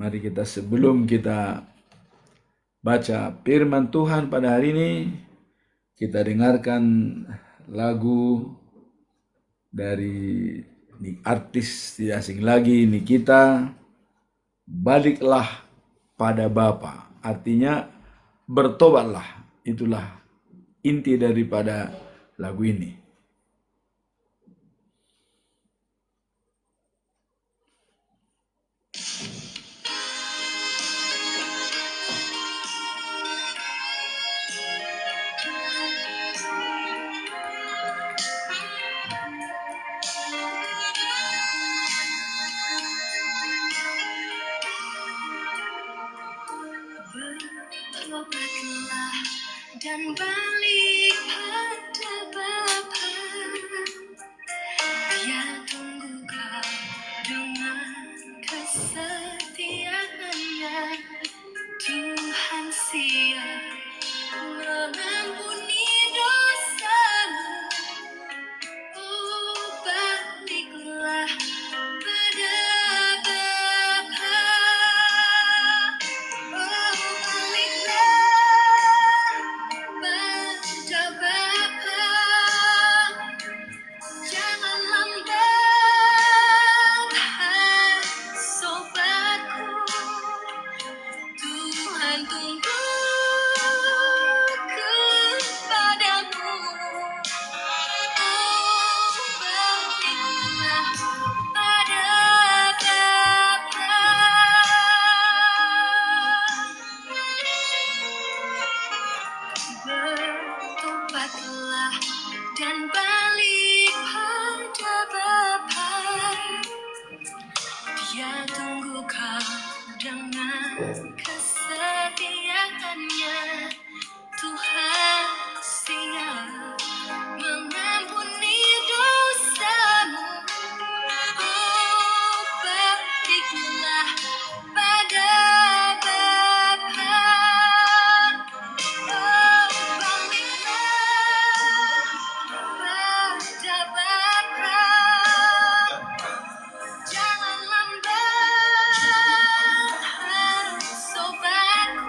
Mari kita sebelum kita baca firman Tuhan pada hari ini, kita dengarkan lagu dari artis tidak asing lagi Nikita, Baliklah pada Bapa. Artinya bertobatlah. Itulah inti daripada lagu ini. Bertobatlah dan balik pada Bapa. Dia tunggu kau dengan kesetiaannya. Tuhan siap mengampuni dosamu. Oh, baliklah pada Bapa. Oh, baliklah pada Bapa. Jangan lambat, hai sobatku. Tuhan tunggu kepadamu. Oh, baliklah pada Bapa. Bertobatlah dan balik pada Bapa. Dia tunggu kau dengan kesetiaannya. Tuhan siap mengampuni dosamu. Oh, baliklah pada Bapa. Oh, baliklah pada Bapa. Jangan lambat, hai sobatku.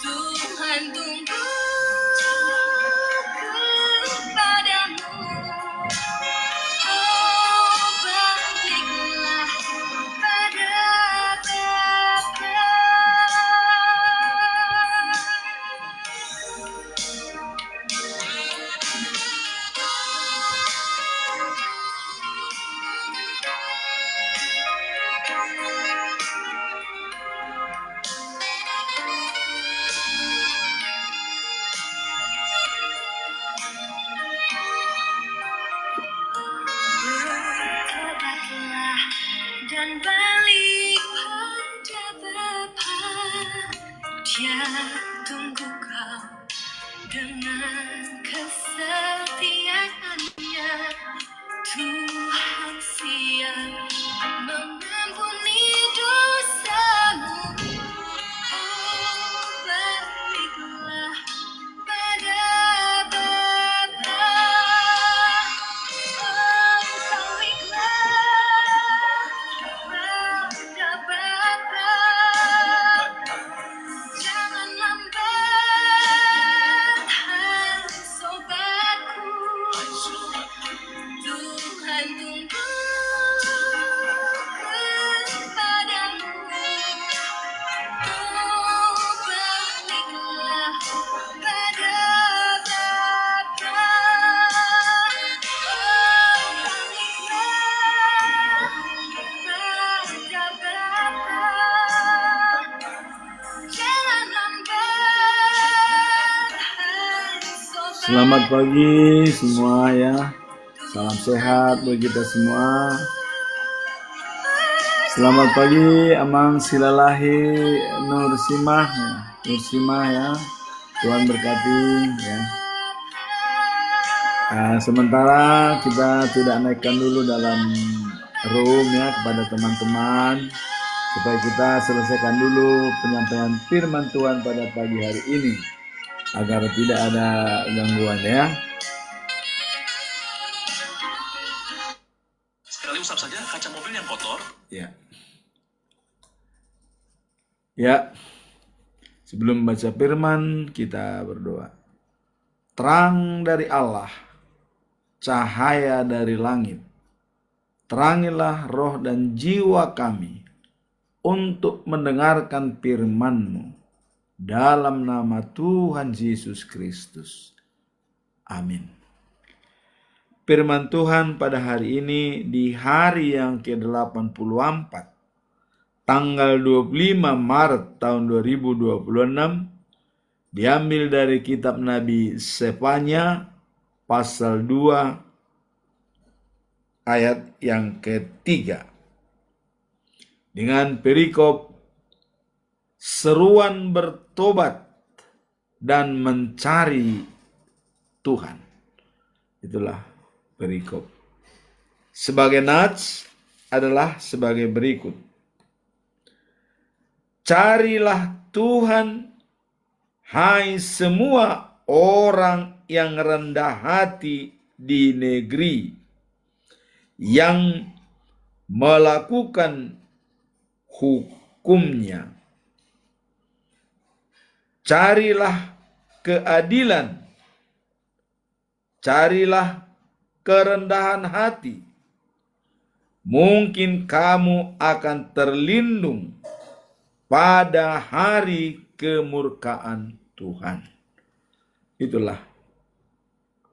Tuhan tunggu kepadamu. Oh, baliklah pada Bapa. Bertobatlah dan balik pada Bapa. Dia tunggu kau dengan kesetiaannya. Tuhan siap mengampuni dosamu. Oh, baliklah pada Bapa. Oh, baliklah pada Bapa. Jangan lambat, hai sobatku. Tuhan tunggu kepadamu. Oh, baliklah pada Bapa. Oh, baliklah pada Bapa. Jangan lambat, hai sobatku. Selamat pagi semua ya. Salam sehat buat kita semua. Selamat pagi Amang Silalahi Nursimah ya. Nursimah ya. Tuhan berkati ya. Sementara kita tidak naikkan dulu dalam room ya kepada teman-teman, supaya kita selesaikan dulu penyampaian firman Tuhan pada pagi hari ini agar tidak ada gangguan ya. Sekali usap saja kaca mobil yang kotor. Ya. Ya, sebelum baca firman kita berdoa. Terang dari Allah, cahaya dari langit, terangilah roh dan jiwa kami untuk mendengarkan firman-Mu dalam nama Tuhan Yesus Kristus. Amin. Firman Tuhan pada hari ini di hari yang ke-84, tanggal 25 Maret tahun 2026, diambil dari kitab Nabi Sefanya pasal 2 ayat yang ketiga. Dengan perikop seruan bertobat dan mencari Tuhan. Itulah perikop. Sebagai nats adalah sebagai berikut. Carilah Tuhan, hai semua orang yang rendah hati di negeri, yang melakukan hukumnya. Carilah keadilan, carilah kerendahan hati. Mungkin kamu akan terlindung pada hari kemurkaan Tuhan. Itulah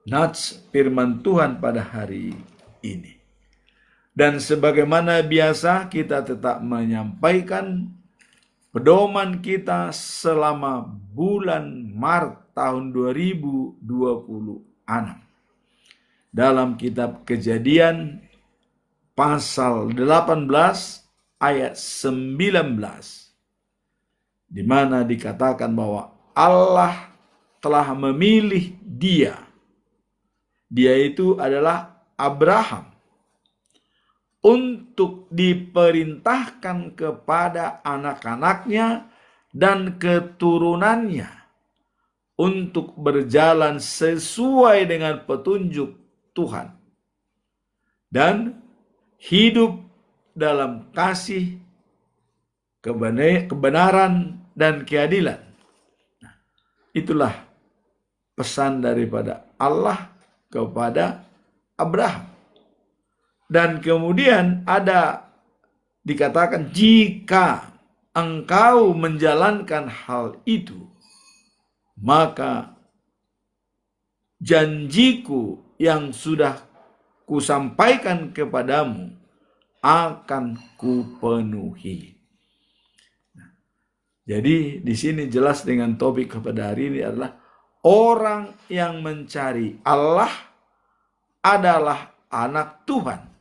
nats firman Tuhan pada hari ini. Dan sebagaimana biasa kita tetap menyampaikan pedoman kita selama bulan Maret tahun 2026 dalam kitab Kejadian pasal 18 ayat 19, di mana dikatakan bahwa Allah telah memilih dia. Dia itu adalah Abraham, untuk diperintahkan kepada anak-anaknya dan keturunannya untuk berjalan sesuai dengan petunjuk Tuhan dan hidup dalam kasih, kebenaran, dan keadilan. Nah, itulah pesan daripada Allah kepada Abraham. Dan kemudian ada dikatakan, jika engkau menjalankan hal itu, maka janjiku yang sudah kusampaikan kepadamu akan kupenuhi. Jadi di sini jelas dengan topik kepada hari ini adalah orang yang mencari Allah adalah anak Tuhan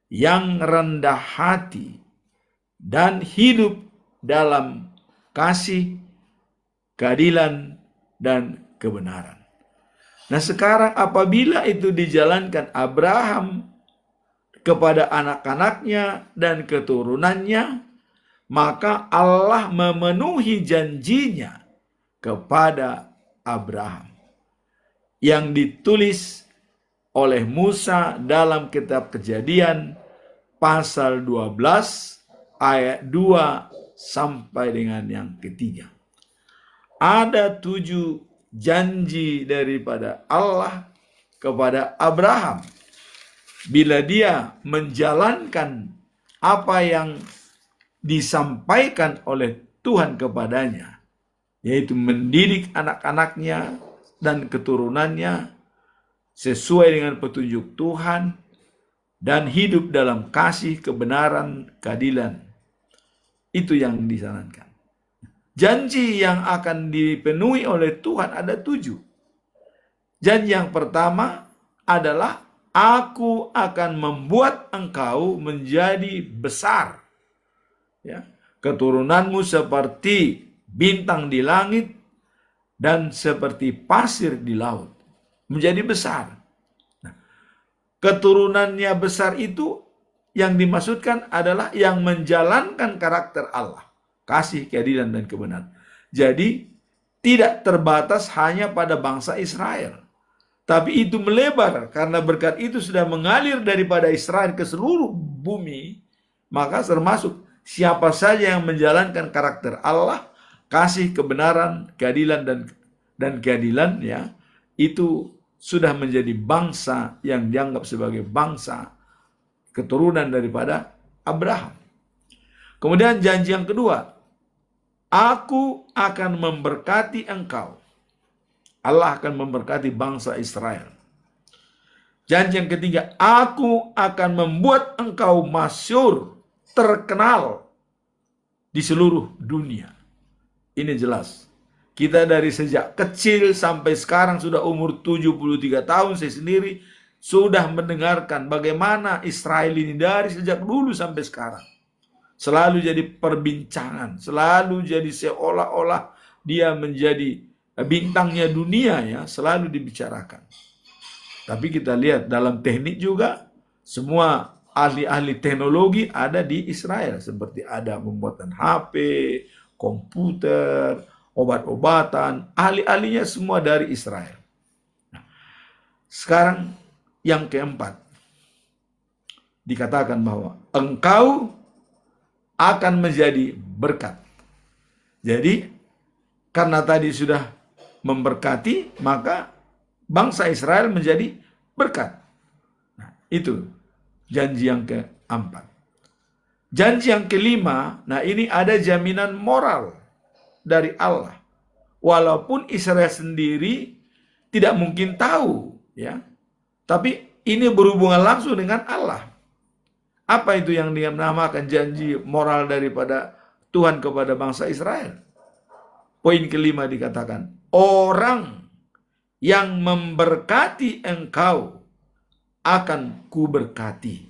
yang rendah hati dan hidup dalam kasih, keadilan, dan kebenaran. Nah, sekarang apabila itu dijalankan Abraham kepada anak-anaknya dan keturunannya, maka Allah memenuhi janjinya kepada Abraham yang ditulis oleh Musa dalam kitab Kejadian pasal 12 ayat 2 sampai dengan yang ketiga. Ada 7 janji daripada Allah kepada Abraham bila dia menjalankan apa yang disampaikan oleh Tuhan kepadanya, yaitu mendidik anak-anaknya dan keturunannya sesuai dengan petunjuk Tuhan dan hidup dalam kasih, kebenaran, keadilan. Itu yang disarankan. Janji yang akan dipenuhi oleh Tuhan ada 7. Janji yang pertama adalah, aku akan membuat engkau menjadi besar. Ya, keturunanmu seperti bintang di langit dan seperti pasir di laut. Menjadi besar. Nah, keturunannya besar itu yang dimaksudkan adalah yang menjalankan karakter Allah. Kasih, keadilan, dan kebenaran. Jadi tidak terbatas hanya pada bangsa Israel. Tapi itu melebar karena berkat itu sudah mengalir daripada Israel ke seluruh bumi. Maka termasuk siapa saja yang menjalankan karakter Allah, kasih, kebenaran, keadilan dan keadilan, ya, itu sudah menjadi bangsa yang dianggap sebagai bangsa keturunan daripada Abraham. Kemudian janji yang kedua, aku akan memberkati engkau. Allah akan memberkati bangsa Israel. Janji yang ketiga, aku akan membuat engkau masyhur, terkenal di seluruh dunia. Ini jelas. Kita dari sejak kecil sampai sekarang sudah umur 73 tahun, saya sendiri sudah mendengarkan bagaimana Israel ini dari sejak dulu sampai sekarang. Selalu jadi perbincangan, selalu jadi seolah-olah dia menjadi bintangnya dunia, ya, selalu dibicarakan. Tapi kita lihat dalam teknik juga, semua ahli-ahli teknologi ada di Israel. Seperti ada pembuatan HP, komputer, obat-obatan, ahli-ahlinya semua dari Israel. Nah, sekarang yang keempat, dikatakan bahwa engkau akan menjadi berkat. Jadi, karena tadi sudah memberkati, maka bangsa Israel menjadi berkat. Nah, itu janji yang keempat. Janji yang kelima, nah ini ada jaminan moral dari Allah. Walaupun Israel sendiri tidak mungkin tahu, ya. Tapi ini berhubungan langsung dengan Allah. Apa itu yang dinamakan janji moral daripada Tuhan kepada bangsa Israel? Poin kelima dikatakan, orang yang memberkati engkau akan kuberkati.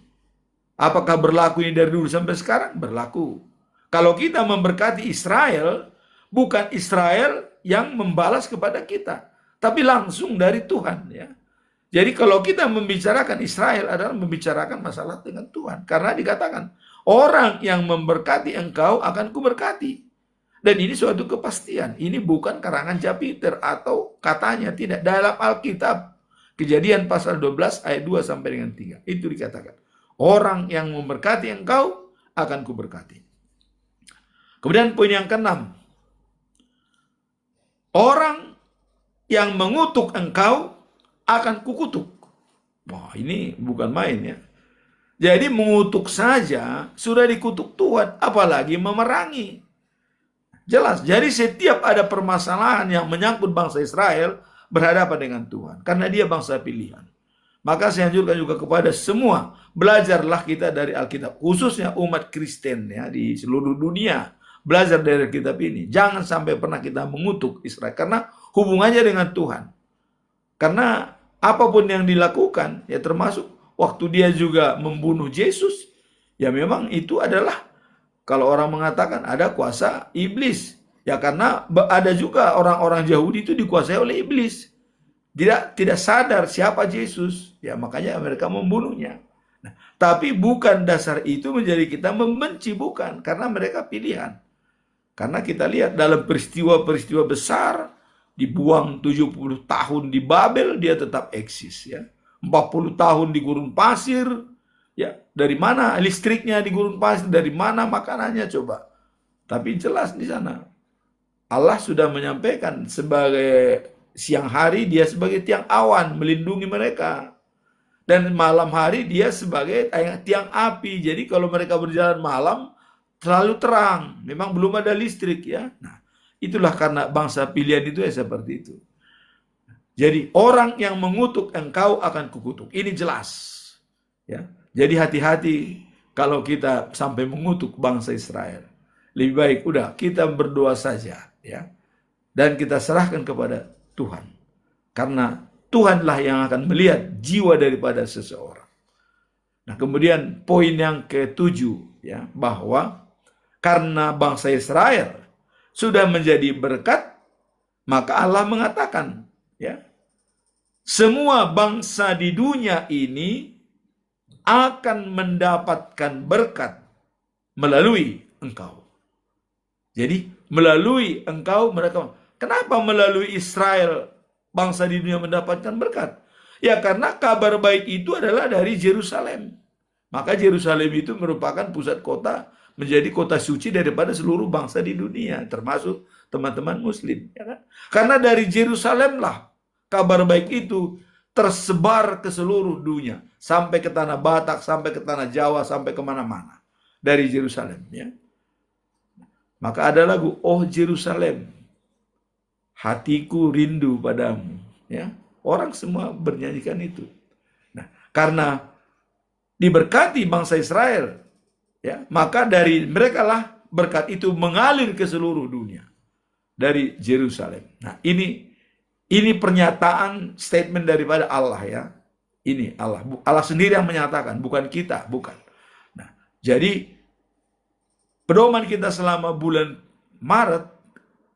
Apakah berlaku ini dari dulu sampai sekarang? Berlaku. Kalau kita memberkati Israel, bukan Israel yang membalas kepada kita, tapi langsung dari Tuhan, ya. Jadi kalau kita membicarakan Israel adalah membicarakan masalah dengan Tuhan. Karena dikatakan, orang yang memberkati engkau akan kuberkati. Dan ini suatu kepastian. Ini bukan karangan Jupiter atau katanya, tidak. Dalam Alkitab, Kejadian pasal 12 ayat 2 sampai dengan 3. Itu dikatakan. Orang yang memberkati engkau akan kuberkati. Kemudian poin yang keenam. Orang yang mengutuk engkau akan kukutuk. Wah, ini bukan main, ya. Jadi mengutuk saja sudah dikutuk Tuhan, apalagi memerangi. Jelas. Jadi setiap ada permasalahan yang menyangkut bangsa Israel berhadapan dengan Tuhan, karena dia bangsa pilihan. Maka saya anjurkan juga kepada semua, belajarlah kita dari Alkitab, khususnya umat Kristen, ya, di seluruh dunia. Belajar dari Alkitab ini. Jangan sampai pernah kita mengutuk Israel, karena hubungannya dengan Tuhan. Karena apapun yang dilakukan, ya termasuk waktu dia juga membunuh Yesus, ya memang itu adalah, kalau orang mengatakan ada kuasa iblis. Ya karena ada juga orang-orang Yahudi itu dikuasai oleh iblis. Tidak sadar siapa Yesus, ya makanya mereka membunuhnya. Nah, tapi bukan dasar itu menjadi kita membenci, bukan, karena mereka pilihan. Karena kita lihat dalam peristiwa-peristiwa besar, dibuang 70 tahun di Babel, dia tetap eksis, ya. 40 tahun di gurun pasir, ya. Dari mana listriknya di gurun pasir? Dari mana makanannya, coba? Tapi jelas di sana. Allah sudah menyampaikan sebagai siang hari dia sebagai tiang awan melindungi mereka. Dan malam hari dia sebagai tiang api. Jadi kalau mereka berjalan malam selalu terang. Memang belum ada listrik, ya. Nah, itulah karena bangsa pilihan itu ya seperti itu. Jadi orang yang mengutuk engkau akan kukutuk. Ini jelas, ya. Jadi hati-hati kalau kita sampai mengutuk bangsa Israel. Lebih baik udah kita berdoa saja, ya. Dan kita serahkan kepada Tuhan. Karena Tuhanlah yang akan melihat jiwa daripada seseorang. Nah, kemudian poin yang ke-7, ya, bahwa karena bangsa Israel sudah menjadi berkat, maka Allah mengatakan, ya, semua bangsa di dunia ini akan mendapatkan berkat melalui engkau. Jadi melalui engkau mereka. Kenapa melalui Israel bangsa di dunia mendapatkan berkat? Ya karena kabar baik itu adalah dari Yerusalem. Maka Yerusalem itu merupakan pusat kota menjadi kota suci daripada seluruh bangsa di dunia, termasuk teman-teman muslim, ya kan? Karena dari Yerusalem lah kabar baik itu tersebar ke seluruh dunia, sampai ke tanah Batak, sampai ke tanah Jawa, sampai kemana-mana dari Yerusalem, ya. Maka ada lagu, oh Yerusalem, hatiku rindu padamu, ya. Orang semua bernyanyikan itu. Nah, karena diberkati bangsa Israel, ya, maka dari mereka lah berkat itu mengalir ke seluruh dunia dari Yerusalem. Nah, ini pernyataan statement daripada Allah, ya. Ini Allah sendiri yang menyatakan, bukan kita, bukan. Nah, jadi pedoman kita selama bulan Maret,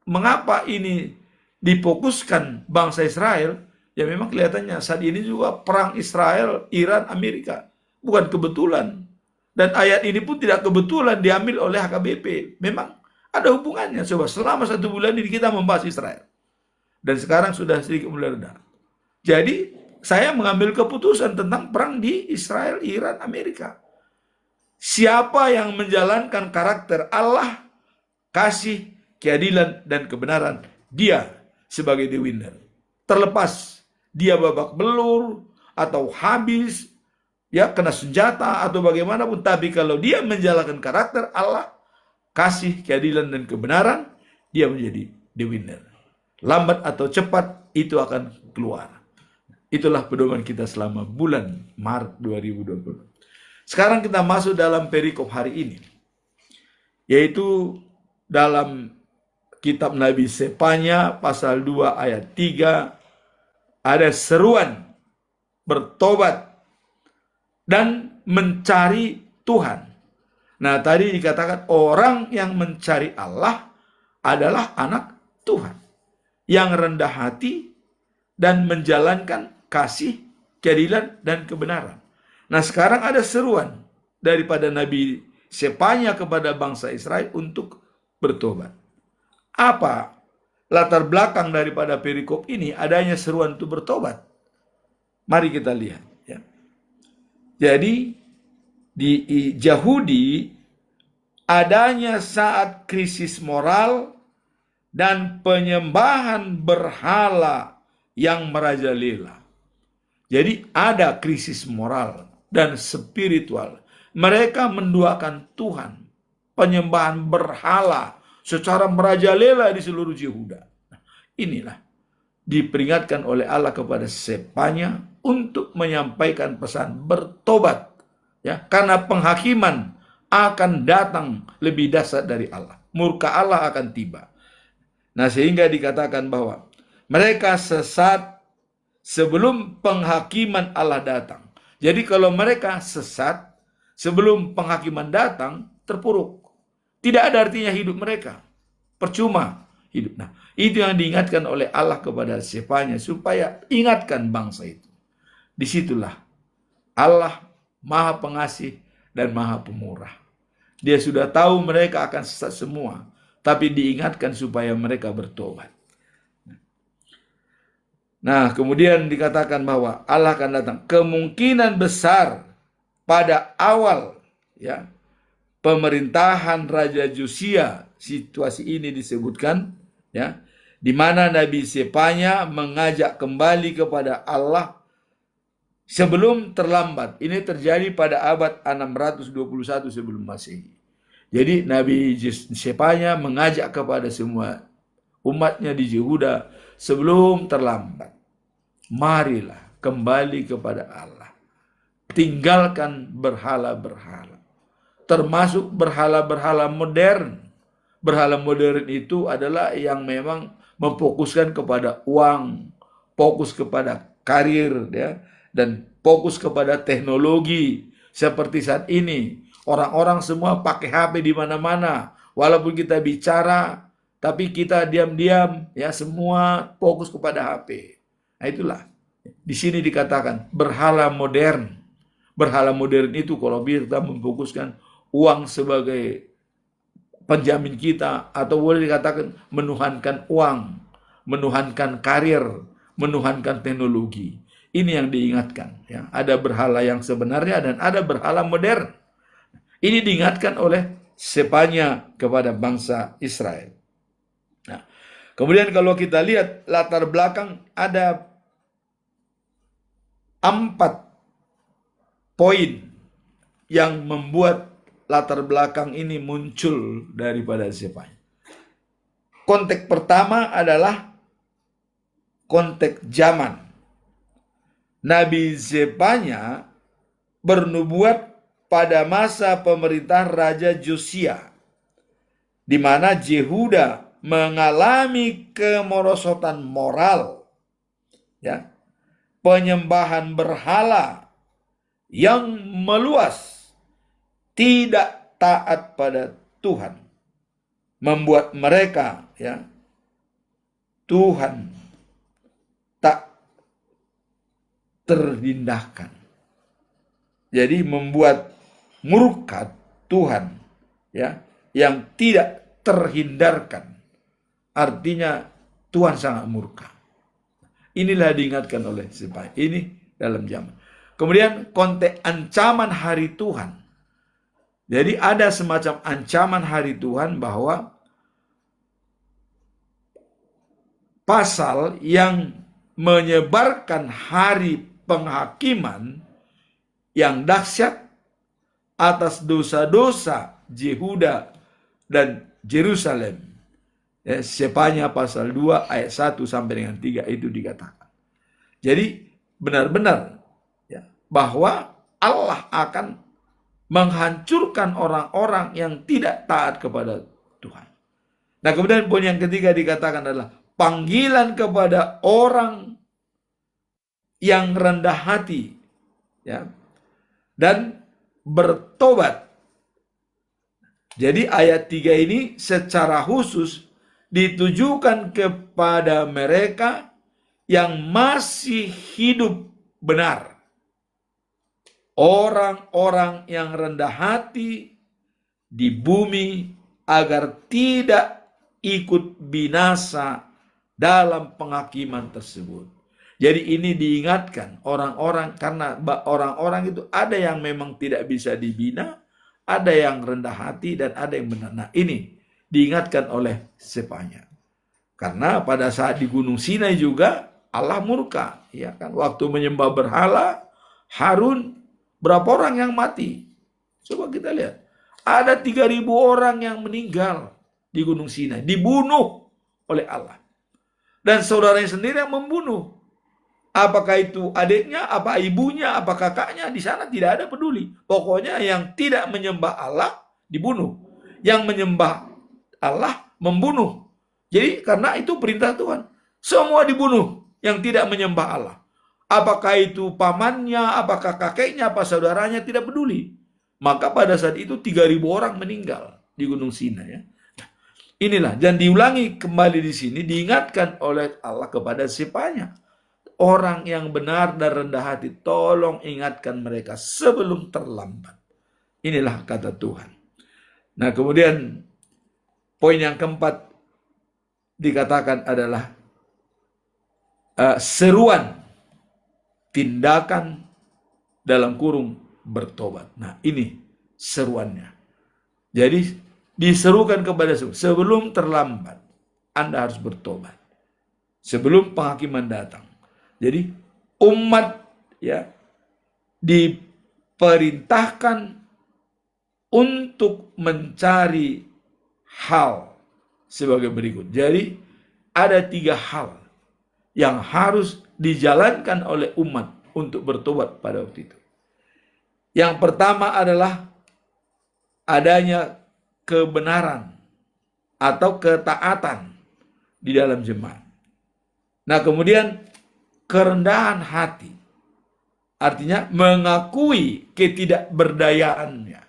mengapa ini difokuskan bangsa Israel? Ya memang kelihatannya saat ini juga perang Israel, Iran, Amerika. Bukan kebetulan. Dan ayat ini pun tidak kebetulan diambil oleh HKBP. Memang ada hubungannya. Coba selama 1 bulan ini kita membahas Israel. Dan sekarang sudah sedikit mulai reda. Jadi saya mengambil keputusan tentang perang di Israel, Iran, Amerika. Siapa yang menjalankan karakter Allah, kasih, keadilan, dan kebenaran, dia sebagai the winner. Terlepas dia babak belur atau habis, ya kena senjata atau bagaimanapun, tapi kalau dia menjalankan karakter Allah, kasih, keadilan, dan kebenaran, dia menjadi the winner. Lambat atau cepat itu akan keluar. Itulah pedoman kita selama bulan Maret 2020. Sekarang kita masuk dalam perikop hari ini, yaitu dalam kitab Nabi Sefanya pasal 2 ayat 3, ada seruan bertobat dan mencari Tuhan. Nah, tadi dikatakan orang yang mencari Allah adalah anak Tuhan, yang rendah hati dan menjalankan kasih, keadilan, dan kebenaran. Nah, sekarang ada seruan daripada Nabi Sefanya kepada bangsa Israel untuk bertobat. Apa latar belakang daripada perikop ini? Adanya seruan untuk bertobat. Mari kita lihat, ya. Jadi di Yahudi adanya saat krisis moral dan penyembahan berhala yang merajalela. Jadi ada krisis moral dan spiritual. Mereka menduakan Tuhan, penyembahan berhala secara merajalela di seluruh Yehuda. Inilah diperingatkan oleh Allah kepada Sefanya untuk menyampaikan pesan bertobat, ya, karena penghakiman akan datang lebih dahsyat dari Allah. Murka Allah akan tiba. Nah, sehingga dikatakan bahwa mereka sesat sebelum penghakiman Allah datang. Jadi kalau mereka sesat sebelum penghakiman datang, terpuruk. Tidak ada artinya hidup mereka. Percuma hidup. Nah, itu yang diingatkan oleh Allah kepada Sefanya, supaya ingatkan bangsa itu. Disitulah Allah Maha Pengasih dan Maha Pemurah. Dia sudah tahu mereka akan sesat semua, tapi diingatkan supaya mereka bertobat. Nah, kemudian dikatakan bahwa Allah akan datang. Kemungkinan besar pada awal, ya, pemerintahan Raja Josia, situasi ini disebutkan, ya, di mana Nabi Sefanya mengajak kembali kepada Allah sebelum terlambat. Ini terjadi pada abad 621 sebelum Masehi. Jadi Nabi Sefanya mengajak kepada semua umatnya di Yehuda sebelum terlambat. Marilah kembali kepada Allah. Tinggalkan berhala-berhala. Termasuk berhala-berhala modern. Berhala modern itu adalah yang memang memfokuskan kepada uang, fokus kepada karir, ya, dan fokus kepada teknologi. Seperti saat ini, orang-orang semua pakai HP di mana-mana. Walaupun kita bicara, tapi kita diam-diam, ya, semua fokus kepada HP. Nah, itulah. Di sini dikatakan berhala modern. Berhala modern itu kalau kita memfokuskan uang sebagai penjamin kita, atau boleh dikatakan menuhankan uang, menuhankan karir, menuhankan teknologi. Ini yang diingatkan, ya. Ada berhala yang sebenarnya dan ada berhala modern. Ini diingatkan oleh Sepanya kepada bangsa Israel. Nah, kemudian kalau kita lihat latar belakang, ada 4 poin yang membuat latar belakang ini muncul daripada Sepanya. Konteks pertama adalah konteks zaman. Nabi Sepanya bernubuat pada masa pemerintah Raja Josia, di mana Yehuda mengalami kemerosotan moral, ya, penyembahan berhala yang meluas, tidak taat pada Tuhan, membuat mereka, ya, Tuhan tak terindahkan. Jadi membuat murka Tuhan, ya, yang tidak terhindarkan. Artinya Tuhan sangat murka. Inilah diingatkan oleh Sepanya. Ini dalam zaman. Kemudian konteks ancaman hari Tuhan. Jadi ada semacam ancaman hari Tuhan, bahwa pasal yang menyebarkan hari penghakiman yang dahsyat atas dosa-dosa Yehuda dan Yerusalem. Ya, Sepanya pasal 2 ayat 1 sampai dengan 3 itu dikatakan. Jadi benar-benar, ya, bahwa Allah akan menghancurkan orang-orang yang tidak taat kepada Tuhan. Nah, kemudian poin yang ketiga dikatakan adalah panggilan kepada orang yang rendah hati, ya, dan bertobat. Jadi ayat 3 ini secara khusus ditujukan kepada mereka yang masih hidup benar. Orang-orang yang rendah hati di bumi, agar tidak ikut binasa dalam penghakiman tersebut. Jadi ini diingatkan orang-orang, karena orang-orang itu ada yang memang tidak bisa dibina, ada yang rendah hati, dan ada yang benar. Nah, ini diingatkan oleh Sepanya. Karena pada saat di Gunung Sinai juga Allah murka, ya kan? Waktu menyembah berhala, Harun, berapa orang yang mati? Coba kita lihat. Ada 3.000 orang yang meninggal di Gunung Sinai, dibunuh oleh Allah. Dan saudaranya sendiri yang membunuh. Apakah itu adiknya, apa ibunya, apa kakaknya, di sana tidak ada peduli. Pokoknya yang tidak menyembah Allah dibunuh. Yang menyembah Allah membunuh. Jadi karena itu perintah Tuhan. Semua dibunuh yang tidak menyembah Allah. Apakah itu pamannya, apakah kakeknya, apa saudaranya, tidak peduli. Maka pada saat itu 3.000 orang meninggal di Gunung Sinai, ya. Inilah, dan diulangi kembali di sini, diingatkan oleh Allah kepada Sepanya. Orang yang benar dan rendah hati, tolong ingatkan mereka sebelum terlambat. Inilah kata Tuhan. Nah, kemudian poin yang keempat dikatakan adalah seruan tindakan dalam kurung bertobat. Nah, ini seruannya. Jadi diserukan kepada sebelum terlambat, Anda harus bertobat. Sebelum penghakiman datang. Jadi umat, ya, diperintahkan untuk mencari hal sebagai berikut. Jadi ada 3 hal yang harus dijalankan oleh umat untuk bertobat pada waktu itu. Yang pertama adalah adanya kebenaran atau ketaatan di dalam jemaat. Nah, kemudian kerendahan hati, artinya mengakui ketidakberdayaannya.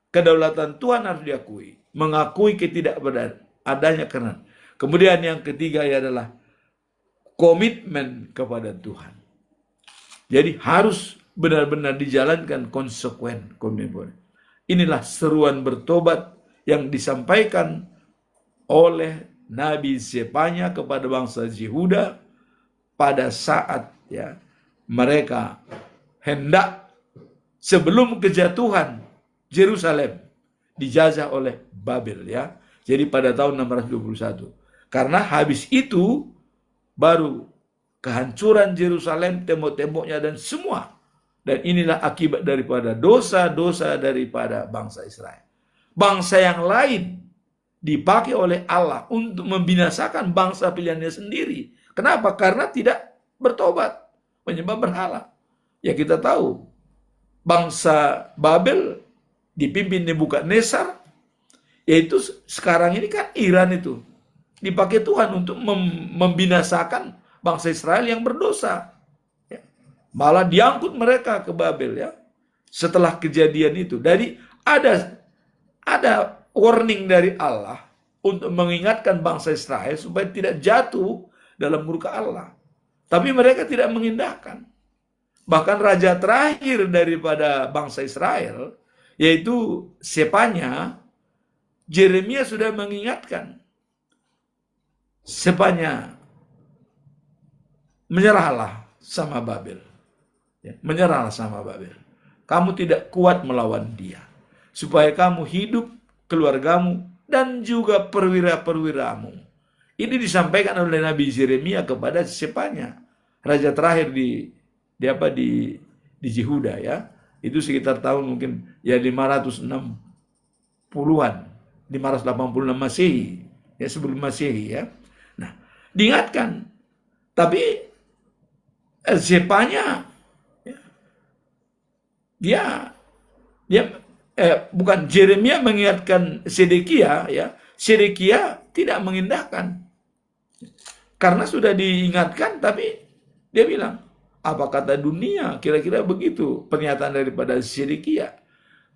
Kedaulatan Tuhan harus diakui, mengakui ketidakberdayaan, adanya kerendahan. Kemudian yang ketiga adalah komitmen kepada Tuhan. Jadi harus benar-benar dijalankan konsekuen komitmen. Inilah seruan bertobat yang disampaikan oleh Nabi Sepanya kepada bangsa Yehuda pada saat, ya, mereka hendak sebelum kejatuhan Yerusalem, dijajah oleh Babel ya. Jadi pada tahun 621. Karena habis itu baru kehancuran Yerusalem, tembok-temboknya dan semua. Dan inilah akibat daripada dosa-dosa daripada bangsa Israel. Bangsa yang lain dipakai oleh Allah untuk membinasakan bangsa pilihannya sendiri. Kenapa? Karena tidak bertobat, menyembah berhala. Ya kita tahu, bangsa Babel dipimpin Nebukadnezar, yaitu sekarang ini kan Iran itu dipakai Tuhan untuk membinasakan bangsa Israel yang berdosa. Ya. Malah diangkut mereka ke Babel ya. Setelah kejadian itu, jadi ada warning dari Allah untuk mengingatkan bangsa Israel supaya tidak jatuh dalam murka Allah. Tapi mereka tidak mengindahkan. Bahkan raja terakhir daripada bangsa Israel, yaitu Sepanya, Yeremia sudah mengingatkan. Sepanya, menyerahlah sama Babel. Ya, menyerahlah sama Babel. Kamu tidak kuat melawan dia. Supaya kamu hidup, keluargamu, dan juga perwira-perwiramu. Ini disampaikan oleh Nabi Yeremia kepada Sepanya, raja terakhir di Yehuda ya. Itu sekitar tahun mungkin ya 560-an, 586 Masehi, ya sebelum Masehi ya. Nah, diingatkan. Tapi Sepanya ya, bukan Yeremia mengingatkan Sedekia ya. Sedekia tidak mengindahkan. Karena sudah diingatkan, tapi dia bilang, apa kata dunia? Kira-kira begitu pernyataan daripada Sedekia.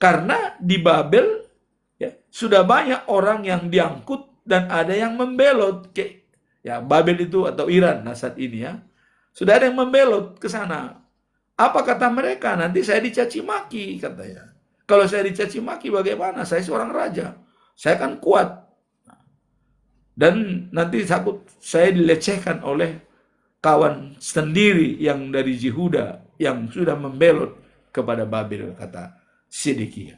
Karena di Babel ya, sudah banyak orang yang diangkut dan ada yang membelot. Ya, Babel itu atau Iran saat ini ya. Sudah ada yang membelot ke sana. Apa kata mereka? Nanti saya dicaci maki katanya. Kalau saya dicaci maki bagaimana? Saya seorang raja. Saya kan kuat. Dan nanti takut saya dilecehkan oleh kawan sendiri yang dari Yehuda yang sudah membelot kepada Babel, kata Sedekia.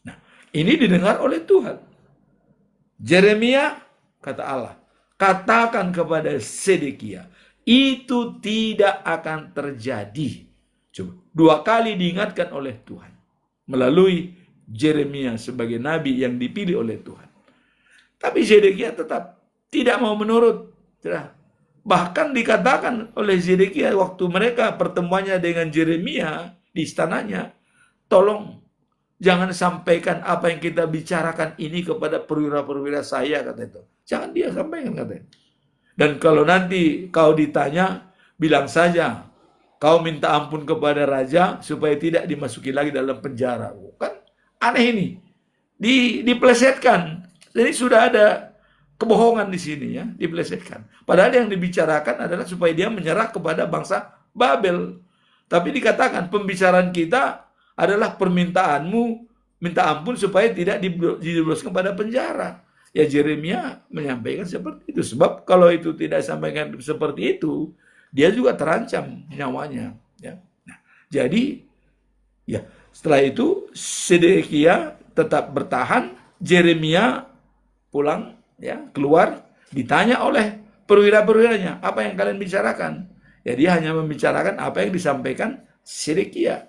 Nah, ini didengar oleh Tuhan. Yeremia, kata Allah, katakan kepada Sedekia, itu tidak akan terjadi. Coba, 2 kali diingatkan oleh Tuhan melalui Yeremia sebagai nabi yang dipilih oleh Tuhan. Tapi Zedekia tetap tidak mau menurut. Bahkan dikatakan oleh Zedekia waktu mereka pertemuannya dengan Yeremia di istananya, tolong jangan sampaikan apa yang kita bicarakan ini kepada perwira-perwira saya, kata itu. Jangan dia sampaikan, katanya. Dan kalau nanti kau ditanya, bilang saja, kau minta ampun kepada raja supaya tidak dimasuki lagi dalam penjara. Kan aneh ini. Diplesetkan. Jadi sudah ada kebohongan di sini ya, diplesetkan. Padahal yang dibicarakan adalah supaya dia menyerah kepada bangsa Babel. Tapi dikatakan pembicaraan kita adalah permintaanmu, minta ampun supaya tidak dijebloskan pada penjara. Ya Yeremia menyampaikan seperti itu. Sebab kalau itu tidak sampaikan seperti itu, dia juga terancam nyawanya. Ya. Nah, jadi ya setelah itu Sedekia tetap bertahan, Yeremia pulang ya, keluar, ditanya oleh perwira-perwiranya, apa yang kalian bicarakan? Ya dia hanya membicarakan apa yang disampaikan Sedekia.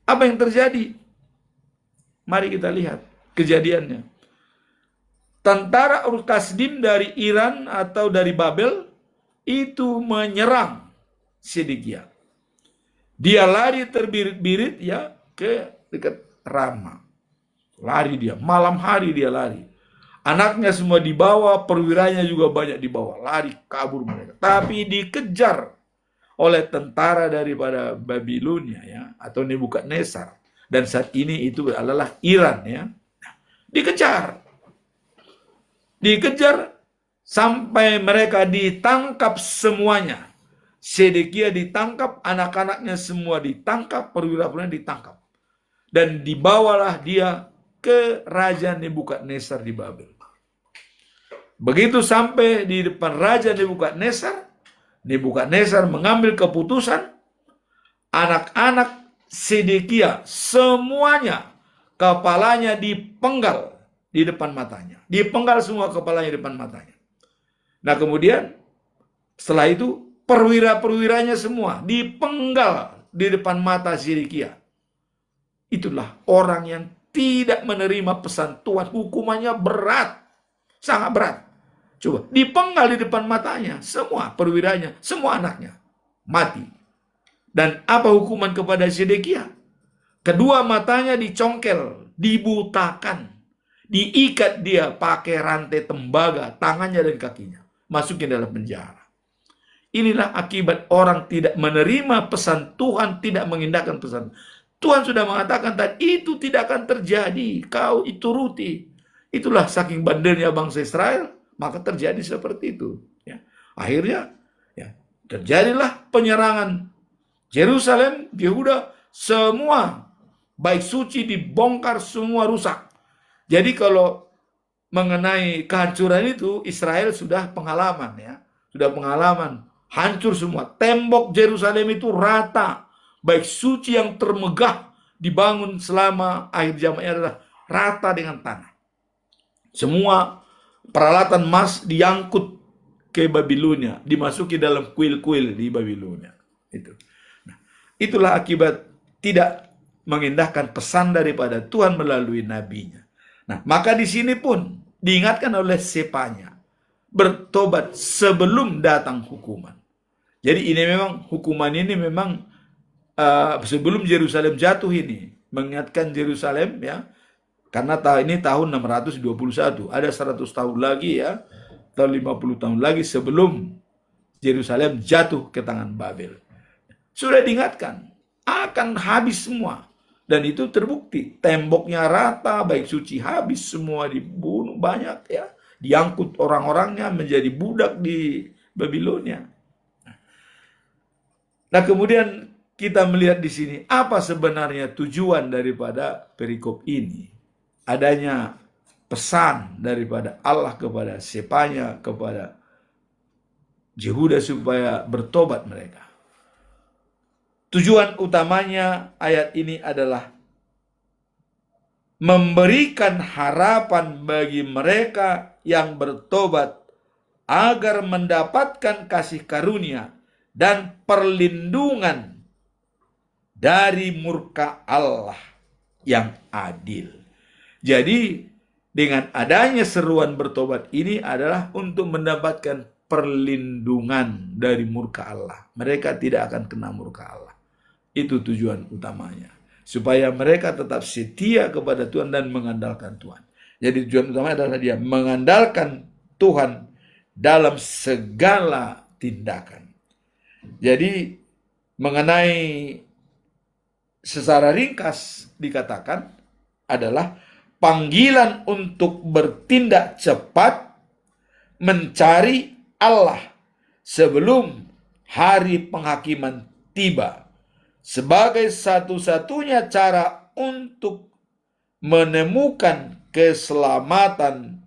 Apa yang terjadi? Mari kita lihat kejadiannya. Tentara Ur-Kasdim dari Iran atau dari Babel itu menyerang Sedekia. Dia lari terbirit-birit ya ke dekat Rama. Lari dia, malam hari dia lari. Anaknya semua dibawa, perwiranya juga banyak dibawa. Lari, kabur mereka. Tapi dikejar oleh tentara daripada Babilonia ya, atau Nebukadnezar. Dan saat ini itu adalah Iran ya. Dikejar sampai mereka ditangkap semuanya. Sedekia ditangkap, anak-anaknya semua ditangkap, perwira-perwira ditangkap. Dan dibawalah dia ke Raja Nebukadnezar di Babel. Begitu sampai di depan Raja Nebukadnezar, Nebukadnezar mengambil keputusan, anak-anak Sedekia semuanya kepalanya dipenggal di depan matanya. Dipenggal semua kepalanya di depan matanya. Nah kemudian setelah itu perwira-perwiranya semua dipenggal di depan mata Zedekia. Itulah orang yang tidak menerima pesan Tuhan. Hukumannya berat. Sangat berat. Coba, dipenggal di depan matanya. Semua perwiranya, semua anaknya. Mati. Dan apa hukuman kepada Zedekia? Kedua matanya dicongkel, dibutakan. Diikat dia pakai rantai tembaga, tangannya dan kakinya. Masukin dalam penjara. Inilah akibat orang tidak menerima pesan Tuhan, tidak mengindahkan pesan. Tuhan sudah mengatakan tadi, itu tidak akan terjadi. Kau turuti. Itulah saking bandelnya bangsa Israel, maka terjadi seperti itu. Ya. Akhirnya, ya, terjadilah penyerangan Yerusalem, Yehuda, semua baik suci dibongkar, semua rusak. Jadi kalau mengenai kehancuran itu, Israel sudah pengalaman, ya, sudah pengalaman, hancur semua. Tembok Yerusalem itu rata. Baik suci yang termegah dibangun selama akhir zaman adalah rata dengan tanah. Semua peralatan emas diangkut ke Babilonia, dimasuki dalam kuil-kuil di Babilonia. Itu. Nah, itulah akibat tidak mengindahkan pesan daripada Tuhan melalui nabinya. Nah, maka di sini pun diingatkan oleh Sepanya, bertobat sebelum datang hukuman. Jadi ini memang hukuman ini memang sebelum Yerusalem jatuh ini, mengingatkan Yerusalem, ya, karena ini tahun 621, ada 100 tahun lagi, ya, atau 50 tahun lagi sebelum Yerusalem jatuh ke tangan Babel. Sudah diingatkan akan habis semua, dan itu terbukti. Temboknya rata, baik suci habis semua, dibunuh banyak, ya, diangkut orang-orangnya menjadi budak di Babilonia. Nah kemudian kita melihat di sini apa sebenarnya tujuan daripada perikop ini. Adanya pesan daripada Allah kepada Sepanya, kepada Yehuda supaya bertobat mereka. Tujuan utamanya ayat ini adalah memberikan harapan bagi mereka yang bertobat agar mendapatkan kasih karunia dan perlindungan dari murka Allah yang adil. Jadi dengan adanya seruan bertobat ini adalah untuk mendapatkan perlindungan dari murka Allah. Mereka tidak akan kena murka Allah. Itu tujuan utamanya. Supaya mereka tetap setia kepada Tuhan dan mengandalkan Tuhan. Jadi tujuan utamanya adalah dia mengandalkan Tuhan dalam segala tindakan. Jadi mengenai secara ringkas dikatakan adalah panggilan untuk bertindak cepat mencari Allah sebelum hari penghakiman tiba sebagai satu-satunya cara untuk menemukan keselamatan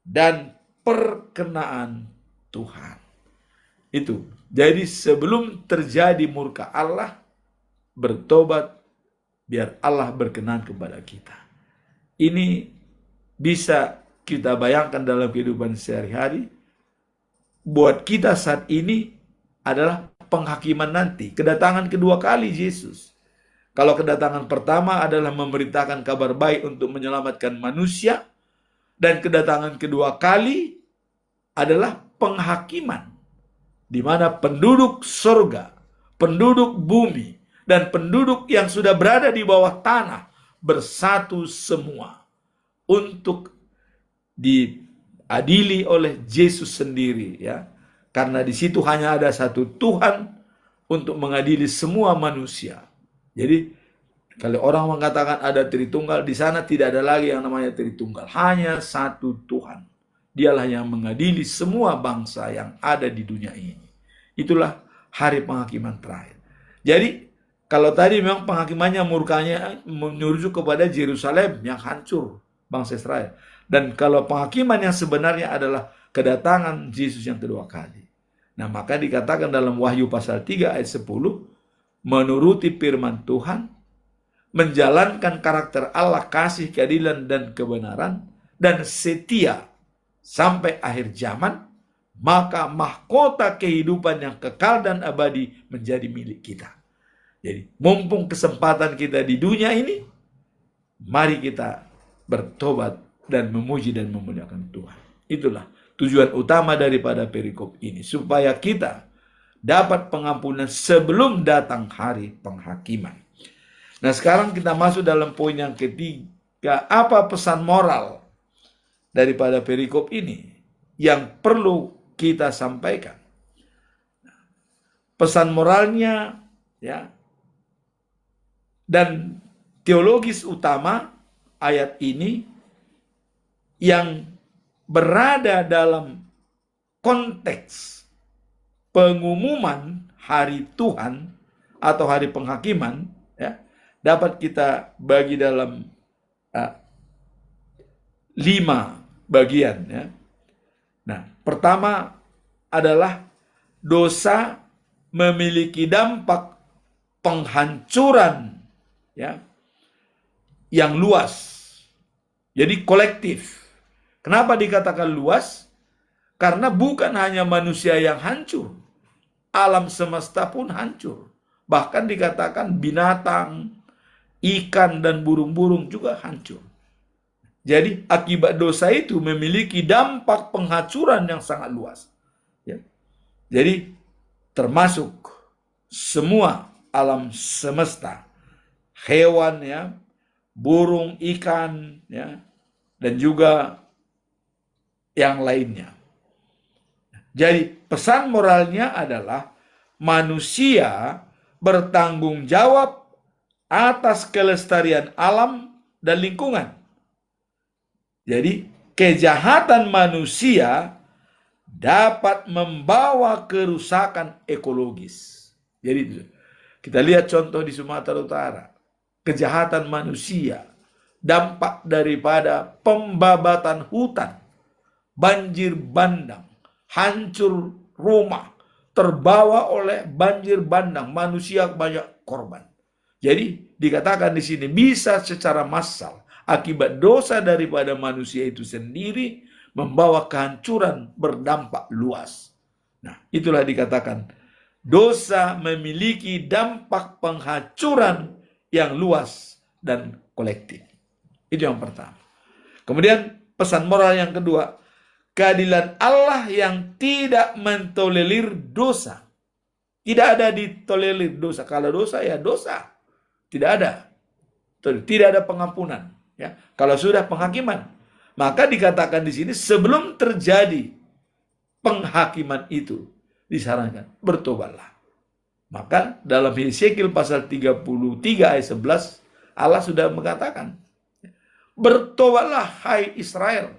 dan perkenaan Tuhan. Itu. Jadi sebelum terjadi murka Allah, bertobat biar Allah berkenan kepada kita. Ini bisa kita bayangkan dalam kehidupan sehari-hari. Buat kita saat ini adalah penghakiman nanti. Kedatangan kedua kali Yesus. Kalau kedatangan pertama adalah memberitakan kabar baik untuk menyelamatkan manusia. Dan kedatangan kedua kali adalah penghakiman. Di mana penduduk surga, penduduk bumi, dan penduduk yang sudah berada di bawah tanah bersatu semua untuk diadili oleh Yesus sendiri, ya. Karena di situ hanya ada satu Tuhan untuk mengadili semua manusia. Jadi kalau orang mengatakan ada Tritunggal, di sana tidak ada lagi yang namanya Tritunggal, hanya satu Tuhan. Dialah yang mengadili semua bangsa yang ada di dunia ini. Itulah hari penghakiman terakhir. Jadi kalau tadi memang penghakimannya murkanya menuju kepada Yerusalem yang hancur bangsa Israel. Dan kalau penghakiman yang sebenarnya adalah kedatangan Yesus yang kedua kali. Nah maka dikatakan dalam Wahyu pasal 3 ayat 10, menuruti firman Tuhan, menjalankan karakter Allah, kasih, keadilan, dan kebenaran, dan setia sampai akhir zaman, maka mahkota kehidupan yang kekal dan abadi menjadi milik kita. Jadi, mumpung kesempatan kita di dunia ini, mari kita bertobat dan memuji dan memuliakan Tuhan. Itulah tujuan utama daripada perikop ini, supaya kita dapat pengampunan sebelum datang hari penghakiman. Nah, sekarang kita masuk dalam poin yang ketiga. Apa pesan moral daripada perikop ini yang perlu kita sampaikan? Pesan moralnya, ya, dan teologis utama ayat ini yang berada dalam konteks pengumuman hari Tuhan atau hari penghakiman, ya, dapat kita bagi dalam 5 bagian, ya. Nah, pertama adalah dosa memiliki dampak penghancuran, ya, yang luas. Jadi kolektif. Kenapa dikatakan luas? Karena bukan hanya manusia yang hancur, alam semesta pun hancur. Bahkan dikatakan binatang, ikan, dan burung-burung juga hancur. Jadi akibat dosa itu memiliki dampak penghancuran yang sangat luas, ya. Jadi termasuk semua alam semesta, hewan, ya, burung, ikan, ya, dan juga yang lainnya. Jadi pesan moralnya adalah manusia bertanggung jawab atas kelestarian alam dan lingkungan. Jadi kejahatan manusia dapat membawa kerusakan ekologis. Jadi kita lihat contoh di Sumatera Utara. Kejahatan manusia, dampak daripada pembabatan hutan, banjir bandang, hancur rumah, terbawa oleh banjir bandang, manusia banyak korban. Jadi dikatakan di sini bisa secara massal akibat dosa daripada manusia itu sendiri membawa kehancuran berdampak luas. Nah, itulah dikatakan dosa memiliki dampak penghancuran yang luas dan kolektif. Itu yang pertama. Kemudian pesan moral yang kedua, keadilan Allah yang tidak mentolerir dosa. Tidak ada ditolerir dosa. Kalau dosa, ya dosa. Tidak ada. Tidak ada pengampunan. Ya, kalau sudah penghakiman, maka dikatakan di sini sebelum terjadi penghakiman itu disarankan bertobatlah. Maka dalam Hesekiel pasal 33 ayat 11 Allah sudah mengatakan, bertobatlah hai Israel.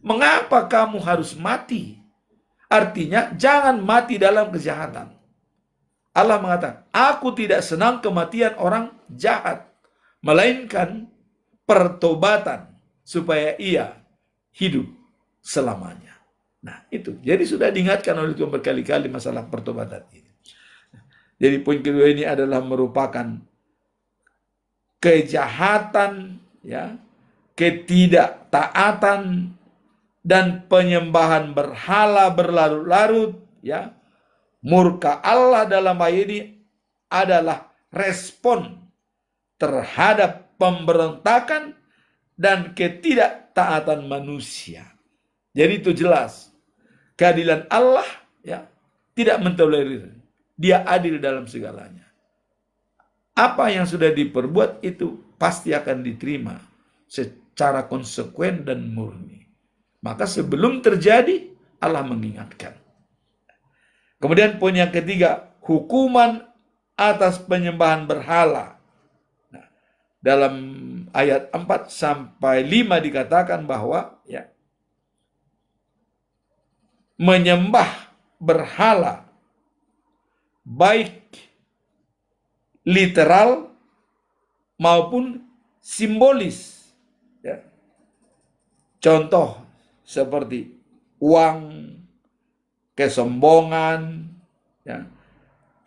Mengapa kamu harus mati? Artinya jangan mati dalam kejahatan. Allah mengatakan, aku tidak senang kematian orang jahat, melainkan pertobatan supaya ia hidup selamanya. Nah, itu. Jadi sudah diingatkan oleh Tuhan berkali-kali masalah pertobatan ini. Jadi poin kedua ini adalah merupakan kejahatan, ya, ketidaktaatan dan penyembahan berhala berlarut-larut, ya. Murka Allah dalam ayat ini adalah respon terhadap pemberontakan dan ketidaktaatan manusia. Jadi itu jelas. Keadilan Allah, ya, tidak mentolerir. Dia adil dalam segalanya. Apa yang sudah diperbuat itu pasti akan diterima secara konsekuen dan murni. Maka sebelum terjadi, Allah mengingatkan. Kemudian poin yang ketiga, hukuman atas penyembahan berhala. Nah, dalam ayat 4 sampai 5 dikatakan bahwa, ya, menyembah berhala baik literal maupun simbolis, ya. Contoh seperti uang, kesombongan, ya,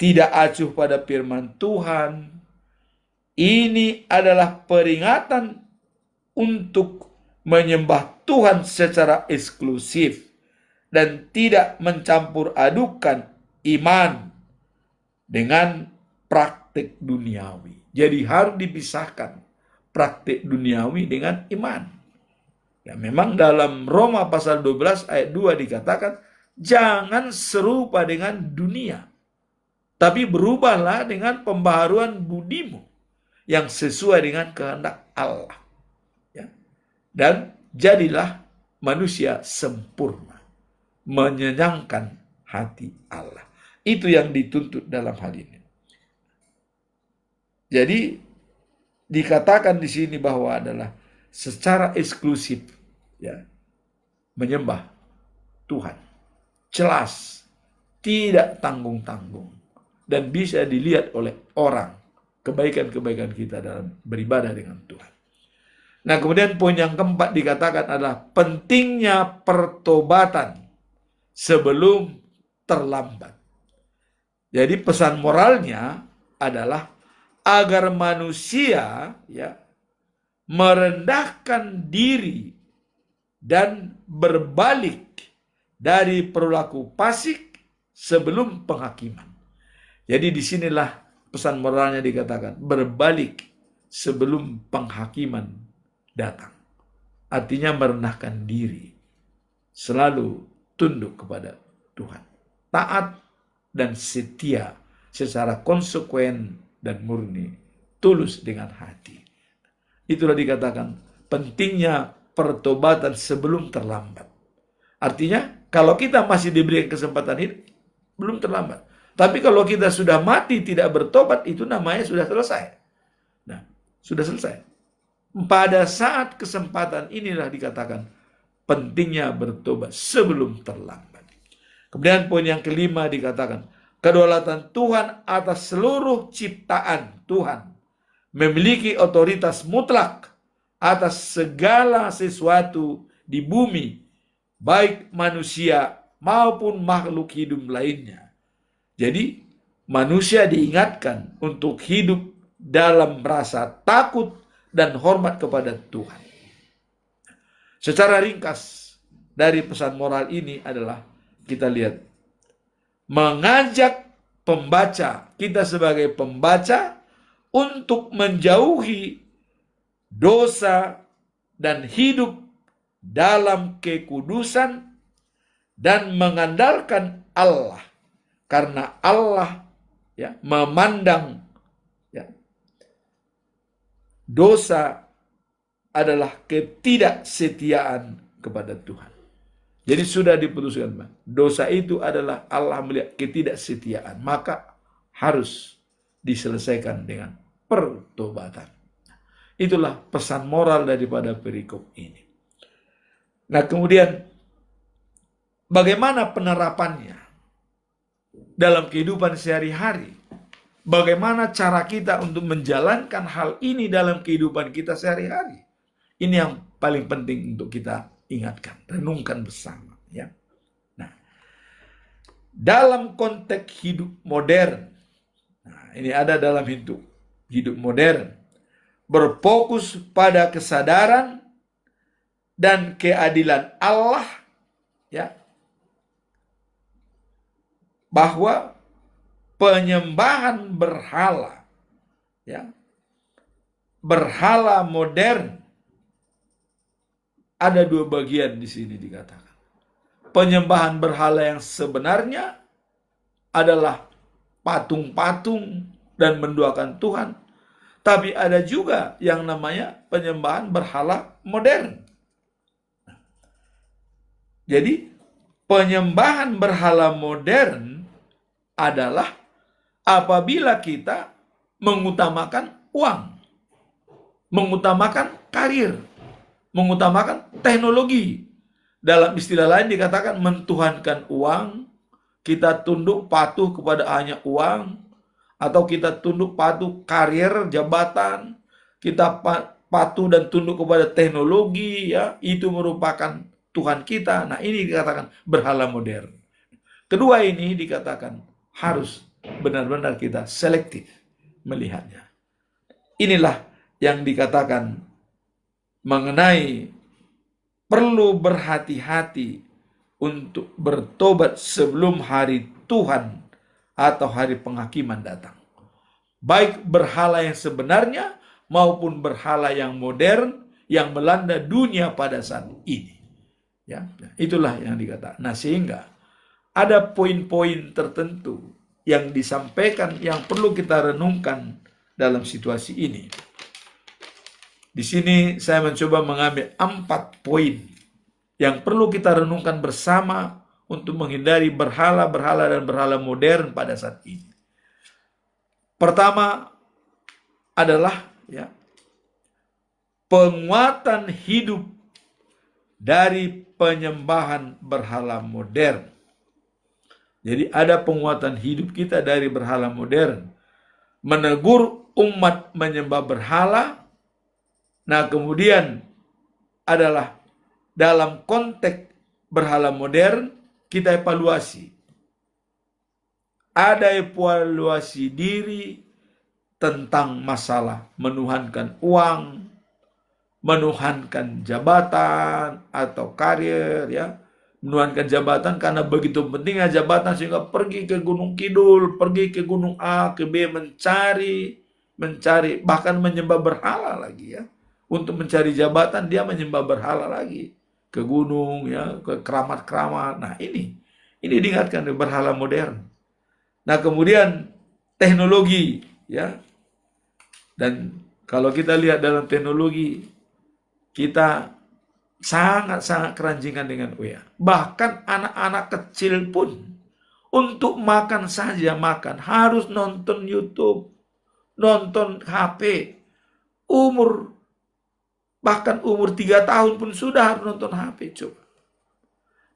tidak acuh pada firman Tuhan, Ini adalah peringatan untuk menyembah Tuhan secara eksklusif dan tidak mencampur adukan iman dengan praktik duniawi. Jadi harus dipisahkan praktik duniawi dengan iman. Ya, memang dalam Roma pasal 12 ayat 2 dikatakan, jangan serupa dengan dunia, tapi berubahlah dengan pembaharuan budimu yang sesuai dengan kehendak Allah. Ya. Dan jadilah manusia sempurna, menyenangkan hati Allah. Itu yang dituntut dalam hal ini. Jadi dikatakan di sini bahwa adalah secara eksklusif, ya, menyembah Tuhan. Jelas, tidak tanggung-tanggung, dan bisa dilihat oleh orang kebaikan-kebaikan kita dalam beribadah dengan Tuhan. Nah, kemudian poin yang keempat dikatakan adalah pentingnya pertobatan sebelum terlambat. Jadi pesan moralnya adalah agar manusia, ya, merendahkan diri dan berbalik dari perilaku fasik sebelum penghakiman. Jadi disinilah pesan moralnya dikatakan berbalik sebelum penghakiman datang. Artinya merendahkan diri, selalu tunduk kepada Tuhan, taat dan setia secara konsekuen dan murni, tulus dengan hati. Itulah dikatakan pentingnya pertobatan sebelum terlambat. Artinya kalau kita masih diberi kesempatan hidup, belum terlambat. Tapi kalau kita sudah mati tidak bertobat, itu namanya sudah selesai. Nah, sudah selesai. Pada saat kesempatan inilah dikatakan pentingnya bertobat sebelum terlambat. Kemudian poin yang kelima dikatakan kedaulatan Tuhan atas seluruh ciptaan Tuhan, memiliki otoritas mutlak atas segala sesuatu di bumi, baik manusia maupun makhluk hidup lainnya. Jadi manusia diingatkan untuk hidup dalam rasa takut dan hormat kepada Tuhan. Secara ringkas dari pesan moral ini adalah kita lihat mengajak pembaca, kita sebagai pembaca, untuk menjauhi dosa dan hidup dalam kekudusan dan mengandalkan Allah, karena Allah, ya, memandang, ya, dosa adalah ketidaksetiaan kepada Tuhan. Jadi sudah diputuskan, dosa itu adalah Allah melihat ketidaksetiaan, maka harus diselesaikan dengan pertobatan. Itulah pesan moral daripada perikop ini. Nah, kemudian bagaimana penerapannya dalam kehidupan sehari-hari? Bagaimana cara kita untuk menjalankan hal ini dalam kehidupan kita sehari-hari? Ini yang paling penting untuk kita ingatkan, renungkan bersama, ya. Nah, dalam konteks hidup modern, nah, ini ada dalam hidup modern, berfokus pada kesadaran dan keadilan Allah, ya, bahwa penyembahan berhala, ya, berhala modern, ada dua bagian di sini dikatakan. Penyembahan berhala yang sebenarnya adalah patung-patung dan menduakan Tuhan. Tapi ada juga yang namanya penyembahan berhala modern. Jadi penyembahan berhala modern adalah apabila kita mengutamakan uang, mengutamakan karir, mengutamakan teknologi. Dalam istilah lain dikatakan mentuhankan uang, kita tunduk patuh kepada hanya uang, atau kita tunduk patuh karir, jabatan, kita patuh dan tunduk kepada teknologi, ya, itu merupakan Tuhan kita. Nah, ini dikatakan berhala modern. Kedua ini dikatakan harus benar-benar kita selektif melihatnya. inilah yang dikatakan mengenai perlu berhati-hati untuk bertobat sebelum hari Tuhan atau hari penghakiman datang. Baik berhala yang sebenarnya maupun berhala yang modern yang melanda dunia pada saat ini. Ya, itulah yang dikatakan. Nah, sehingga ada poin-poin tertentu yang disampaikan yang perlu kita renungkan dalam situasi ini. Di sini saya mencoba mengambil 4 poin yang perlu kita renungkan bersama untuk menghindari berhala-berhala dan berhala modern pada saat ini. Pertama adalah penguatan hidup dari penyembahan berhala modern. Jadi ada penguatan hidup kita dari berhala modern. Menegur umat menyembah berhala. Nah, kemudian adalah dalam konteks berhala modern, kita evaluasi. Ada evaluasi diri tentang masalah menuhankan uang, menuhankan jabatan atau karir, menuhankan jabatan karena begitu pentingnya jabatan sehingga pergi ke Gunung Kidul, pergi ke Gunung A, ke B, mencari, bahkan menyembah berhala lagi Untuk mencari jabatan dia menyembah berhala lagi. Ke gunung, ke keramat-keramat. Nah, ini diingatkan berhala modern. Nah, kemudian teknologi, Dan kalau kita lihat dalam teknologi, kita sangat-sangat keranjingan dengan Bahkan anak-anak kecil pun untuk makan saja harus nonton YouTube, nonton HP. Bahkan umur 3 tahun pun sudah harus nonton HP, coba.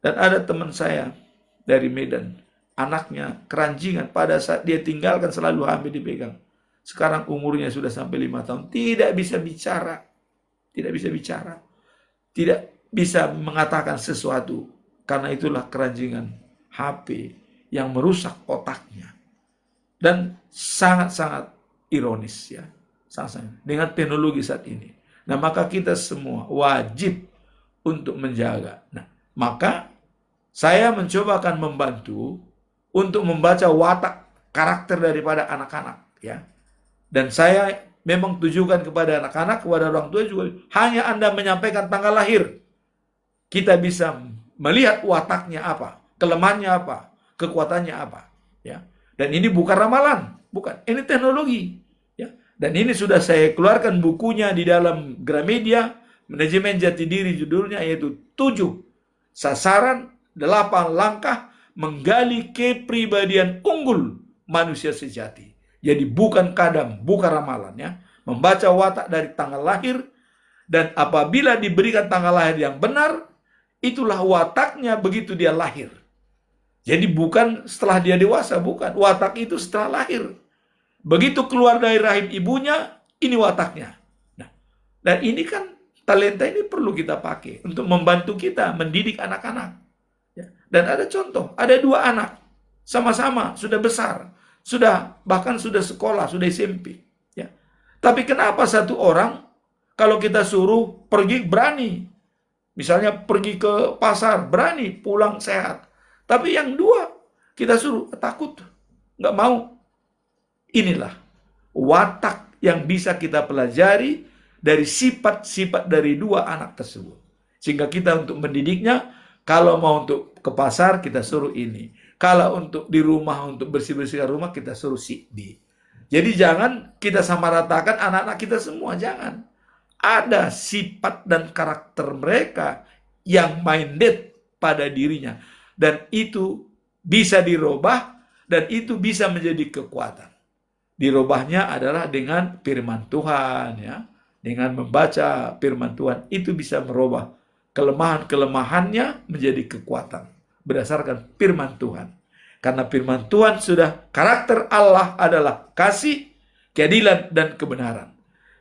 Dan ada teman saya dari Medan, anaknya keranjingan pada saat dia tinggalkan selalu HP dipegang. Sekarang umurnya sudah sampai 5 tahun, tidak bisa bicara. Tidak bisa mengatakan sesuatu. Karena itulah keranjingan HP yang merusak otaknya. Dan sangat-sangat ironis sangat-sangat dengan teknologi saat ini. Nah, maka kita semua wajib untuk menjaga. Nah, maka saya mencoba akan membantu untuk membaca watak karakter daripada anak-anak, Dan saya memang tujukan kepada anak-anak, kepada orang tua juga, hanya Anda menyampaikan tanggal lahir, kita bisa melihat wataknya apa, kelemahannya apa, kekuatannya apa, Dan ini bukan ramalan, bukan. Ini teknologi, Dan ini sudah saya keluarkan bukunya di dalam Gramedia, Manajemen Jati Diri, judulnya yaitu 7 sasaran 8 langkah menggali kepribadian unggul manusia sejati. Jadi bukan kadam, bukan ramalan, Membaca watak dari tanggal lahir, dan apabila diberikan tanggal lahir yang benar, itulah wataknya begitu dia lahir. Jadi bukan setelah dia dewasa, bukan. Watak itu setelah lahir. Begitu keluar dari rahim ibunya, ini wataknya. Nah, dan ini kan talenta ini perlu kita pakai untuk membantu kita mendidik anak-anak. Dan ada contoh, ada 2 anak sama-sama sudah besar, bahkan sudah sekolah, sudah SMP. Tapi kenapa satu orang kalau kita suruh pergi berani, misalnya pergi ke pasar berani, pulang sehat. Tapi yang 2 kita suruh takut, nggak mau. Inilah watak yang bisa kita pelajari dari sifat-sifat dari 2 anak tersebut. Sehingga kita untuk mendidiknya, kalau mau untuk ke pasar kita suruh ini. Kalau untuk di rumah, untuk bersih-bersihkan rumah, kita suruh si B. Jadi jangan kita samaratakan anak-anak kita semua, jangan. Ada sifat dan karakter mereka yang minded pada dirinya. Dan itu bisa dirubah, dan itu bisa menjadi kekuatan. Dirubahnya adalah dengan firman Tuhan, Dengan membaca firman Tuhan, itu bisa merubah kelemahan-kelemahannya menjadi kekuatan berdasarkan firman Tuhan. Karena firman Tuhan sudah, karakter Allah adalah kasih, keadilan, dan kebenaran.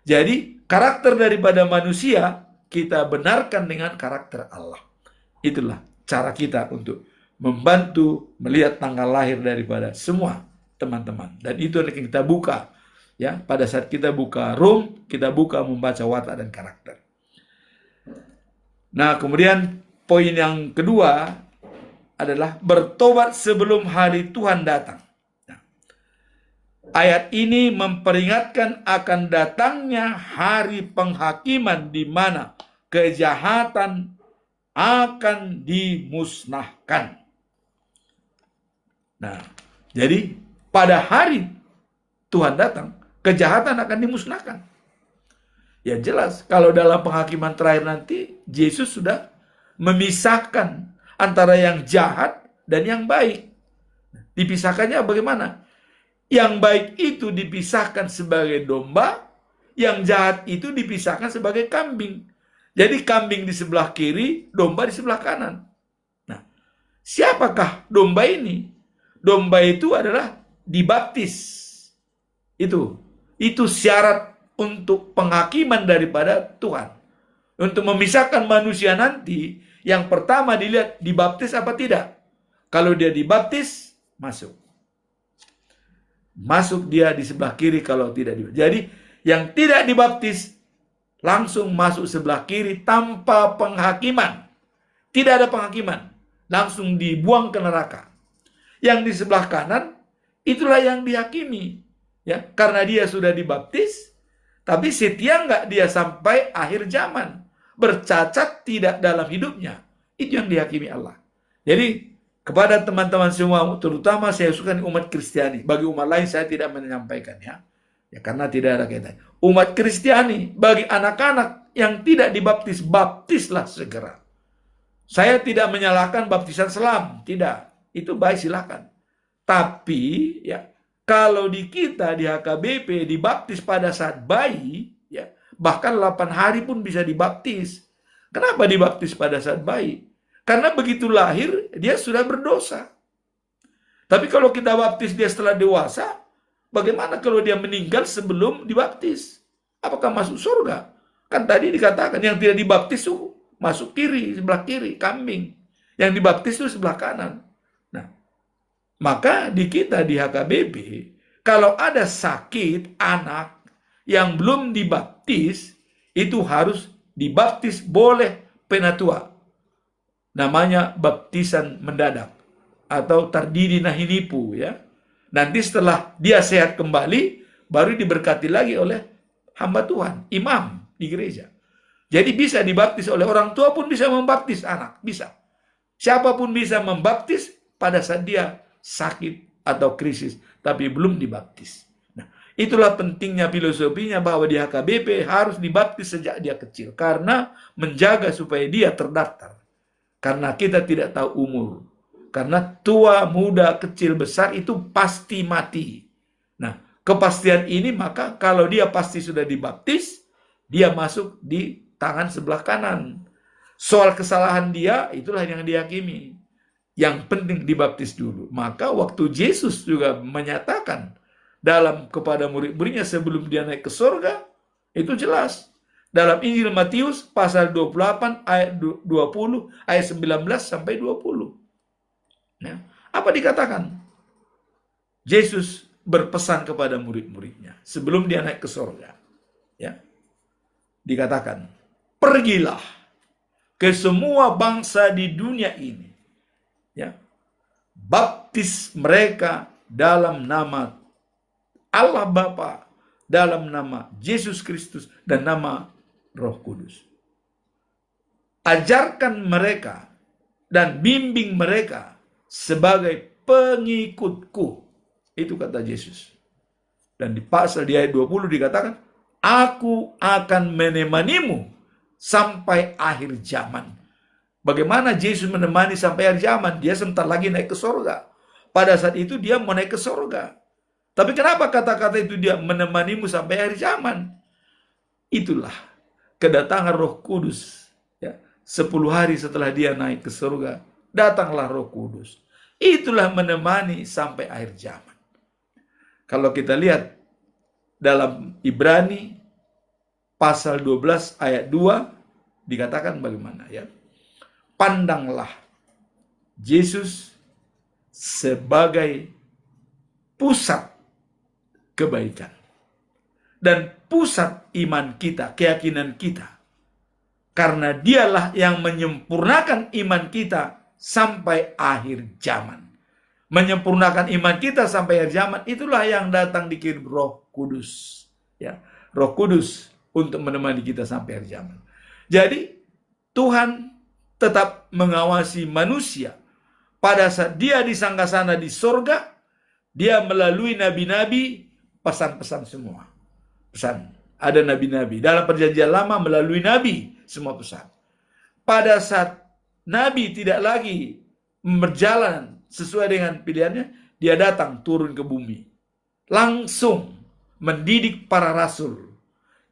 Jadi karakter daripada manusia kita benarkan dengan karakter Allah. Itulah cara kita untuk membantu melihat tanggal lahir daripada semua teman-teman. Dan itu yang kita buka Ya, pada saat kita buka Rum, kita buka membaca watak dan karakter. Nah, kemudian poin yang kedua adalah bertobat sebelum hari Tuhan datang. Nah, ayat ini memperingatkan akan datangnya hari penghakiman di mana kejahatan akan dimusnahkan. Nah, jadi pada hari Tuhan datang, kejahatan akan dimusnahkan. Ya jelas, kalau dalam penghakiman terakhir nanti, Yesus sudah memisahkan antara yang jahat dan yang baik. Dipisahkannya bagaimana? Yang baik itu dipisahkan sebagai domba, yang jahat itu dipisahkan sebagai kambing. Jadi kambing di sebelah kiri, domba di sebelah kanan. Nah, siapakah domba ini? Domba itu adalah dibaptis. Itu syarat untuk penghakiman daripada Tuhan. Untuk memisahkan manusia nanti, yang pertama dilihat dibaptis apa tidak. Kalau dia dibaptis, masuk. Masuk dia di sebelah kiri kalau tidak dibaptis. Jadi yang tidak dibaptis langsung masuk sebelah kiri tanpa penghakiman. Tidak ada penghakiman. Langsung dibuang ke neraka. Yang di sebelah kanan, itulah yang dihakimi. Ya, karena dia sudah dibaptis, tapi setia nggak dia sampai akhir zaman. Bercacat tidak dalam hidupnya. Itu yang dihakimi Allah. Jadi, kepada teman-teman semua, terutama saya suka umat Kristiani. Bagi umat lain saya tidak menyampaikannya. Ya, karena tidak ada kaitannya. Umat Kristiani, bagi anak-anak yang tidak dibaptis, baptislah segera. Saya tidak menyalahkan baptisan selam. Tidak. Itu baik, silakan. Tapi, ya, kalau di kita, di HKBP, dibaptis pada saat bayi, ya, bahkan 8 hari pun bisa dibaptis. Kenapa dibaptis pada saat bayi? Karena begitu lahir, dia sudah berdosa. Tapi kalau kita baptis dia setelah dewasa, bagaimana kalau dia meninggal sebelum dibaptis? Apakah masuk surga? Kan tadi dikatakan, yang tidak dibaptis itu masuk kiri, sebelah kiri, kambing. Yang dibaptis itu sebelah kanan. Nah, maka di kita di HKBP, kalau ada sakit anak yang belum dibaptis, itu harus dibaptis boleh penatua. Namanya baptisan mendadak atau tardidi nahinipu, ya. Nanti setelah dia sehat kembali, baru diberkati lagi oleh hamba Tuhan, imam di gereja. Jadi bisa dibaptis oleh orang tua pun bisa membaptis anak, bisa. Siapapun bisa membaptis pada saat dia sakit atau krisis, tapi belum dibaptis. Nah, itulah pentingnya filosofinya bahwa di HKBP harus dibaptis sejak dia kecil, karena menjaga supaya dia terdaftar. Karena kita tidak tahu umur. Karena tua, muda, kecil, besar itu pasti mati. Nah, kepastian ini maka kalau dia pasti sudah dibaptis, dia masuk di tangan sebelah kanan. Soal kesalahan dia, itulah yang dihakimi. Yang penting dibaptis dulu. Maka waktu Yesus juga menyatakan kepada murid-muridnya sebelum dia naik ke surga, itu jelas. Dalam Injil Matius pasal 28 ayat 20, ayat 19 sampai 20. Ya. Apa dikatakan? Yesus berpesan kepada murid-muridnya sebelum dia naik ke surga. Ya. Dikatakan, pergilah ke semua bangsa di dunia ini. Ya, baptis mereka dalam nama Allah Bapa, dalam nama Yesus Kristus, dan nama Roh Kudus. Ajarkan mereka dan bimbing mereka sebagai pengikutku. Itu kata Yesus. Dan di pasal di ayat 20 dikatakan, aku akan menemanimu sampai akhir zaman. Bagaimana Yesus menemani sampai akhir zaman? Dia sebentar lagi naik ke surga. Pada saat itu dia mau naik ke surga. Tapi kenapa kata-kata itu dia menemanimu sampai akhir zaman? Itulah kedatangan Roh Kudus. Ya, 10 hari setelah dia naik ke surga, datanglah Roh Kudus. Itulah menemani sampai akhir zaman. Kalau kita lihat dalam Ibrani pasal 12 ayat 2 dikatakan bagaimana, ya? Pandanglah Yesus sebagai pusat kebaikan. dan pusat iman kita, keyakinan kita. Karena dialah yang menyempurnakan iman kita sampai akhir zaman. Menyempurnakan iman kita sampai akhir zaman, itulah yang datang dikirim Roh Kudus. Ya, Roh Kudus untuk menemani kita sampai akhir zaman. Jadi Tuhan tetap mengawasi manusia. Pada saat dia di sangkasana di sorga, dia melalui nabi-nabi pesan-pesan semua. Pesan. Ada nabi-nabi. Dalam perjanjian lama melalui nabi semua pesan. Pada saat nabi tidak lagi berjalan sesuai dengan pilihannya, dia datang turun ke bumi. Langsung mendidik para rasul.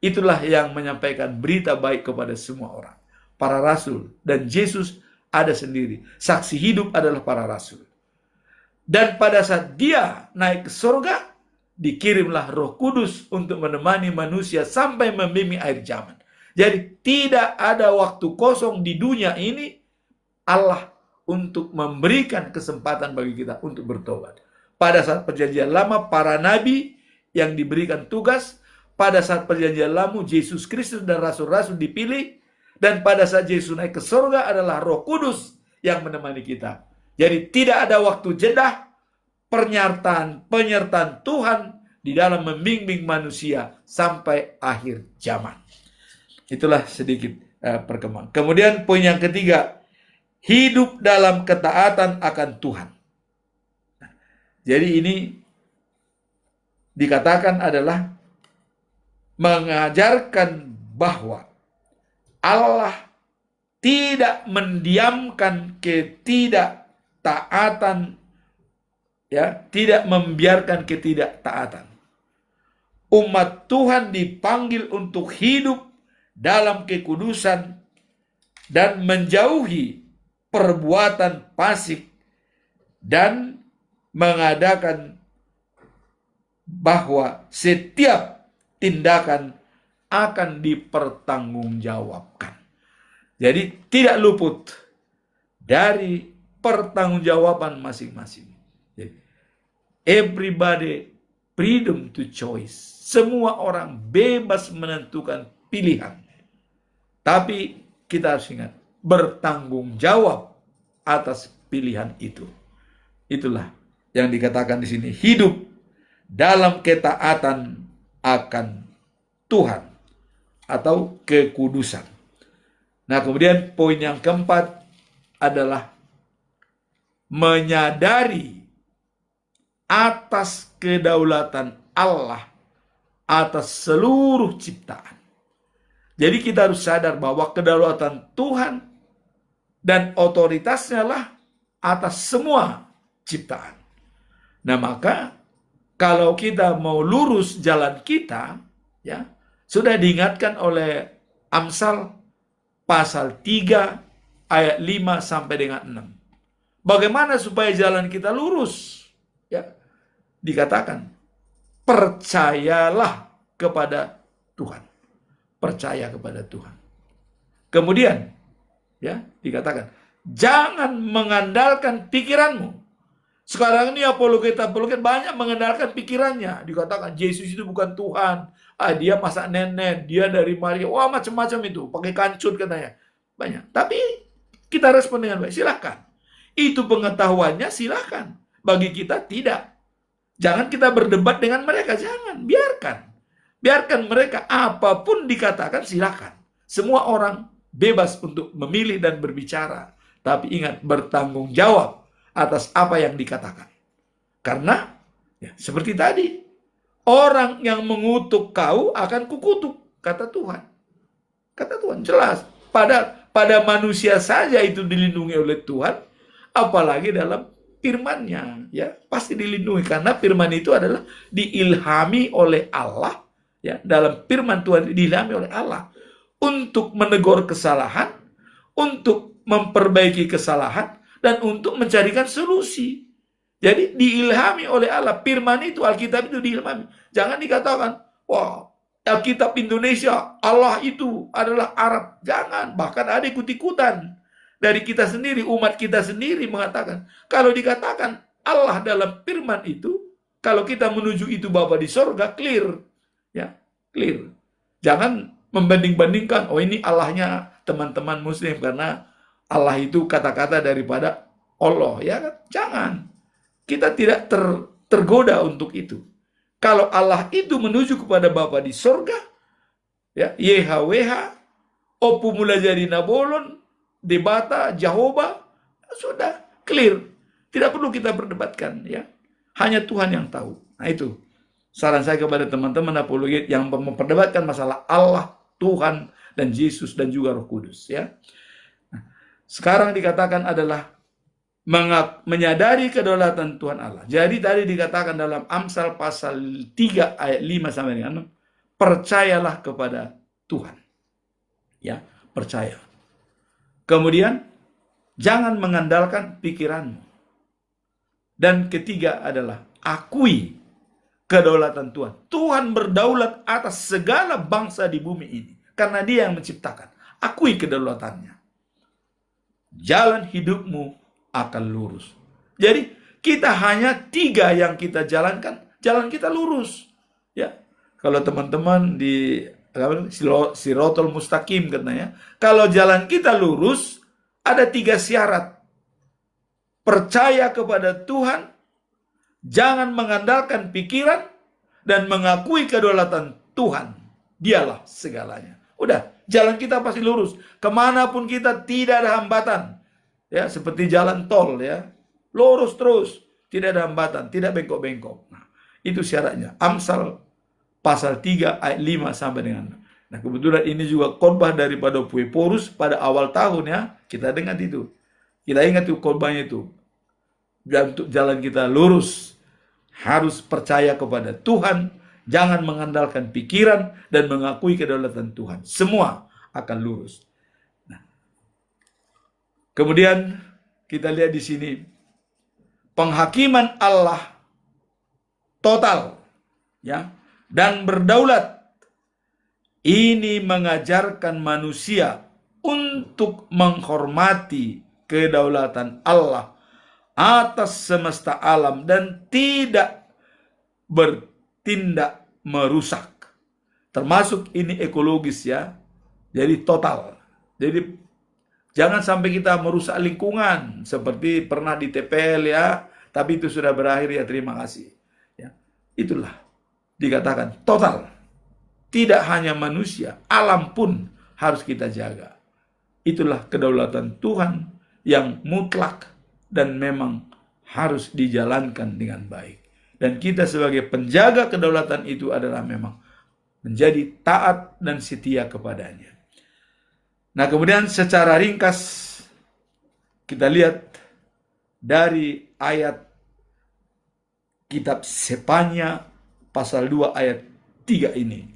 Itulah yang menyampaikan berita baik kepada semua orang. Para rasul dan Yesus ada sendiri. Saksi hidup adalah para rasul. Dan pada saat dia naik ke surga, dikirimlah Roh Kudus untuk menemani manusia sampai membimbing akhir zaman. Jadi tidak ada waktu kosong di dunia ini Allah untuk memberikan kesempatan bagi kita untuk bertobat. Pada saat perjanjian lama, para nabi yang diberikan tugas. Pada saat perjanjian lama, Yesus Kristus dan rasul-rasul dipilih. Dan pada saat Yesus naik ke surga adalah Roh Kudus yang menemani kita. Jadi tidak ada waktu jeda penyertaan Tuhan di dalam membimbing manusia sampai akhir zaman. Itulah sedikit perkembangan. Kemudian poin yang ketiga, hidup dalam ketaatan akan Tuhan. Jadi ini dikatakan adalah mengajarkan bahwa Allah tidak mendiamkan ketidaktaatan, ya, tidak membiarkan ketidaktaatan. Umat Tuhan dipanggil untuk hidup dalam kekudusan dan menjauhi perbuatan fasik dan mengadakan bahwa setiap tindakan akan dipertanggungjawabkan. Jadi tidak luput dari pertanggungjawaban masing-masing. Jadi, everybody freedom to choice. Semua orang bebas menentukan pilihan. Tapi kita harus ingat, bertanggung jawab atas pilihan itu. Itulah yang dikatakan di sini, hidup dalam ketaatan akan Tuhan atau kekudusan. Nah, kemudian poin yang keempat adalah menyadari atas kedaulatan Allah atas seluruh ciptaan. Jadi kita harus sadar bahwa kedaulatan Tuhan dan otoritasnya lah atas semua ciptaan. Nah, maka kalau kita mau lurus jalan kita, ya, sudah diingatkan oleh Amsal pasal 3 ayat 5 sampai dengan 6. Bagaimana supaya jalan kita lurus? Ya, dikatakan, percayalah kepada Tuhan. Percaya kepada Tuhan. Kemudian, ya, dikatakan, jangan mengandalkan pikiranmu. Sekarang ini apologet banyak mengandalkan pikirannya. Dikatakan Yesus itu bukan Tuhan. Dia masa nenek, dia dari Maria. Wah, macam-macam itu. Pakai kancut katanya. Banyak. Tapi kita respon dengan baik. Silakan. Itu pengetahuannya, silakan. Bagi kita tidak. Jangan kita berdebat dengan mereka. Jangan. Biarkan. Biarkan mereka apapun dikatakan, silakan. Semua orang bebas untuk memilih dan berbicara. Tapi ingat, bertanggung jawab atas apa yang dikatakan. Karena ya, seperti tadi, orang yang mengutuk kau akan kukutuk, kata Tuhan. Kata Tuhan jelas. Pada manusia saja itu dilindungi oleh Tuhan, apalagi dalam firman-Nya, ya, pasti dilindungi karena firman itu adalah diilhami oleh Allah, ya, dalam firman Tuhan diilhami oleh Allah untuk menegur kesalahan, untuk memperbaiki kesalahan, dan untuk mencarikan solusi. Jadi diilhami oleh Allah. Firman itu, Alkitab itu diilhami. Jangan dikatakan, wah, Alkitab Indonesia, Allah itu adalah Arab. Jangan. Bahkan ada ikut-ikutan. Dari kita sendiri, umat kita sendiri mengatakan. Kalau dikatakan Allah dalam firman itu, kalau kita menuju itu Bapa di sorga, clear. Ya. Clear. Jangan membanding-bandingkan, oh ini Allahnya teman-teman muslim karena Allah itu kata-kata daripada Allah, ya kan? Jangan. Kita tidak tergoda untuk itu. Kalau Allah itu menuju kepada Bapa di sorga, ya, YHWH, Opu mula jadi Nabolon, Debata, Jehovah, sudah clear. Tidak perlu kita perdebatkan, ya. Hanya Tuhan yang tahu. Nah itu saran saya kepada teman-teman apologet yang memperdebatkan masalah Allah, Tuhan, dan Yesus, dan juga Roh Kudus, ya. Nah, sekarang dikatakan adalah menyadari kedaulatan Tuhan Allah. Jadi tadi dikatakan dalam Amsal pasal 3 ayat 5 sampai dengan 6, percayalah kepada Tuhan. Ya, percaya. Kemudian jangan mengandalkan pikiranmu. Dan ketiga adalah akui kedaulatan Tuhan. Tuhan berdaulat atas segala bangsa di bumi ini karena Dia yang menciptakan. Akui kedaulatannya. Jalan hidupmu akan lurus. Jadi kita hanya 3 yang kita jalankan, jalan kita lurus. Ya, kalau teman-teman di Sirotol Mustaqim katanya, kalau jalan kita lurus, ada 3 syarat. Percaya kepada Tuhan, jangan mengandalkan pikiran, dan mengakui kedaulatan Tuhan. Dialah segalanya. Udah, jalan kita pasti lurus. Kemanapun kita tidak ada hambatan. Ya, seperti jalan tol, ya. Lurus terus, tidak ada hambatan, tidak bengkok-bengkok. Nah, itu syaratnya. Amsal pasal 3 ayat 5 sampai dengan 6. Nah, kebetulan ini juga khotbah daripada Pue Porus pada awal tahun, ya. Kita dengar itu. Kita ingat itu khotbahnya itu. Dan untuk jalan kita lurus, harus percaya kepada Tuhan, jangan mengandalkan pikiran, dan mengakui kedaulatan Tuhan. Semua akan lurus. Nah, kemudian kita lihat di sini penghakiman Allah total, ya, dan berdaulat. Ini mengajarkan manusia untuk menghormati kedaulatan Allah atas semesta alam dan tidak bertindak merusak. Termasuk ini ekologis, ya. Jadi total. Jadi jangan sampai kita merusak lingkungan seperti pernah di TPL, ya. Tapi itu sudah berakhir, ya, terima kasih. Ya. Itulah dikatakan total. Tidak hanya manusia, alam pun harus kita jaga. Itulah kedaulatan Tuhan yang mutlak dan memang harus dijalankan dengan baik. Dan kita sebagai penjaga kedaulatan itu adalah memang menjadi taat dan setia kepadanya. Nah, kemudian secara ringkas kita lihat dari ayat kitab Sefanya pasal 2 ayat 3 ini.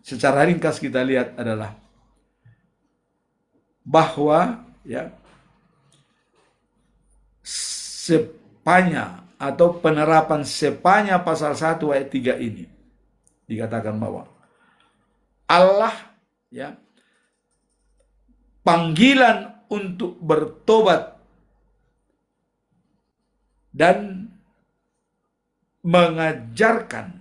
Secara ringkas kita lihat adalah bahwa, ya, Sefanya atau penerapan Sefanya pasal 1 ayat 3 ini dikatakan bahwa Allah, ya, panggilan untuk bertobat dan mengajarkan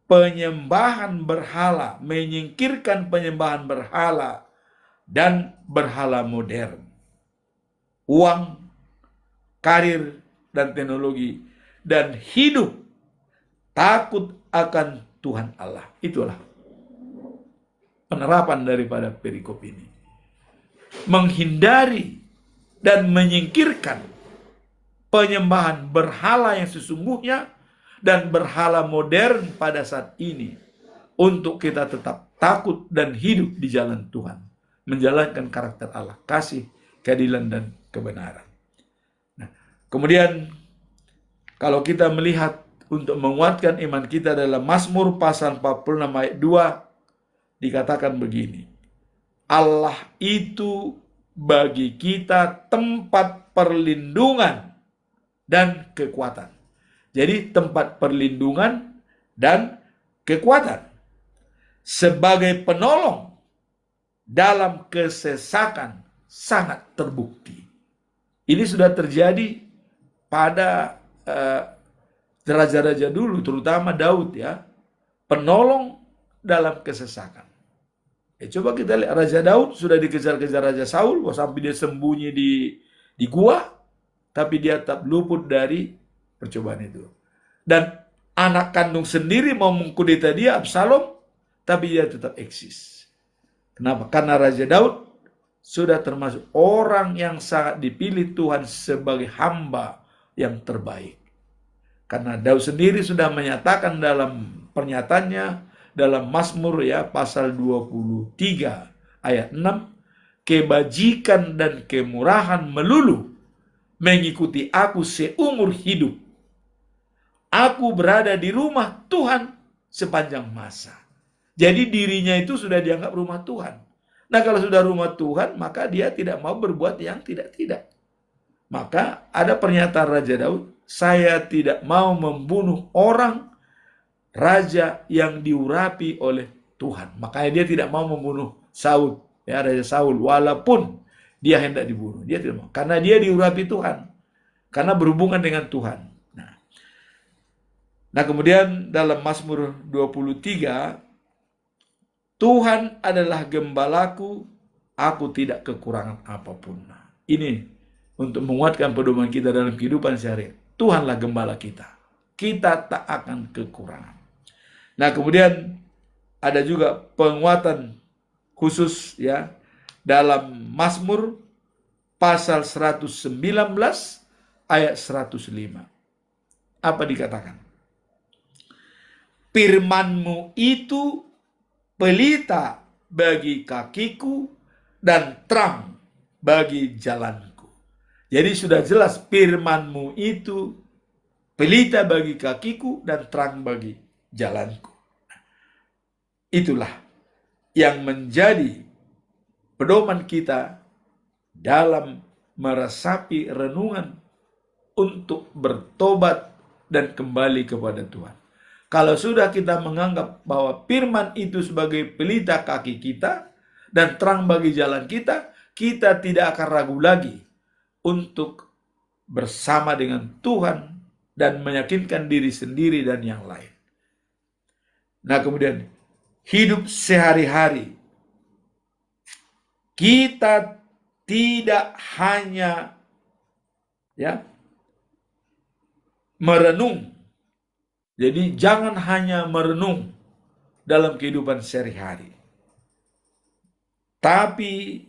penyembahan berhala, menyingkirkan penyembahan berhala dan berhala modern, uang, karir, dan teknologi, dan hidup takut akan Tuhan Allah. Itulah penerapan daripada perikop ini. Menghindari dan menyingkirkan penyembahan berhala yang sesungguhnya dan berhala modern pada saat ini, untuk kita tetap takut dan hidup di jalan Tuhan, menjalankan karakter Allah, kasih, keadilan, dan kebenaran. Nah, kemudian kalau kita melihat untuk menguatkan iman kita dalam Mazmur pasal 46 ayat 2 dikatakan begini, Allah itu bagi kita tempat perlindungan dan kekuatan. Jadi tempat perlindungan dan kekuatan sebagai penolong dalam kesesakan sangat terbukti. Ini sudah terjadi pada raja-raja dulu, terutama Daud, ya. Penolong dalam kesesakan. Coba kita lihat, Raja Daud sudah dikejar-kejar Raja Saul, sampai dia sembunyi di gua, tapi dia tetap luput dari percobaan itu. Dan anak kandung sendiri mau mengkudeta dia, Absalom, tapi dia tetap eksis. Kenapa? Karena Raja Daud sudah termasuk orang yang sangat dipilih Tuhan sebagai hamba yang terbaik. Karena Daud sendiri sudah menyatakan dalam pernyataannya dalam Mazmur pasal 23 ayat 6, kebajikan dan kemurahan melulu mengikuti aku seumur hidup. Aku berada di rumah Tuhan sepanjang masa. Jadi dirinya itu sudah dianggap rumah Tuhan. Nah, kalau sudah rumah Tuhan, maka dia tidak mau berbuat yang tidak-tidak. Maka ada pernyataan Raja Daud, saya tidak mau membunuh orang raja yang diurapi oleh Tuhan. Makanya dia tidak mau membunuh Saul, Raja Saul, walaupun dia hendak dibunuh. Dia tidak mau, karena dia diurapi Tuhan, karena berhubungan dengan Tuhan. Nah, kemudian dalam Mazmur 23, Tuhan adalah gembalaku, aku tidak kekurangan apapun. Nah, ini untuk menguatkan pedoman kita dalam kehidupan sehari-hari. Tuhanlah gembala kita. Kita tak akan kekurangan. Nah, kemudian ada juga penguatan khusus dalam Mazmur pasal 119 ayat 105. Apa dikatakan? Firman-Mu itu pelita bagi kakiku dan terang bagi jalanku. Jadi sudah jelas firman-Mu itu pelita bagi kakiku dan terang bagi jalanku. Itulah yang menjadi pedoman kita dalam meresapi renungan untuk bertobat dan kembali kepada Tuhan. Kalau sudah kita menganggap bahwa firman itu sebagai pelita kaki kita dan terang bagi jalan kita, kita tidak akan ragu lagi untuk bersama dengan Tuhan dan meyakinkan diri sendiri dan yang lain. Nah, kemudian hidup sehari-hari kita tidak hanya merenung. Jadi jangan hanya merenung dalam kehidupan sehari-hari, tapi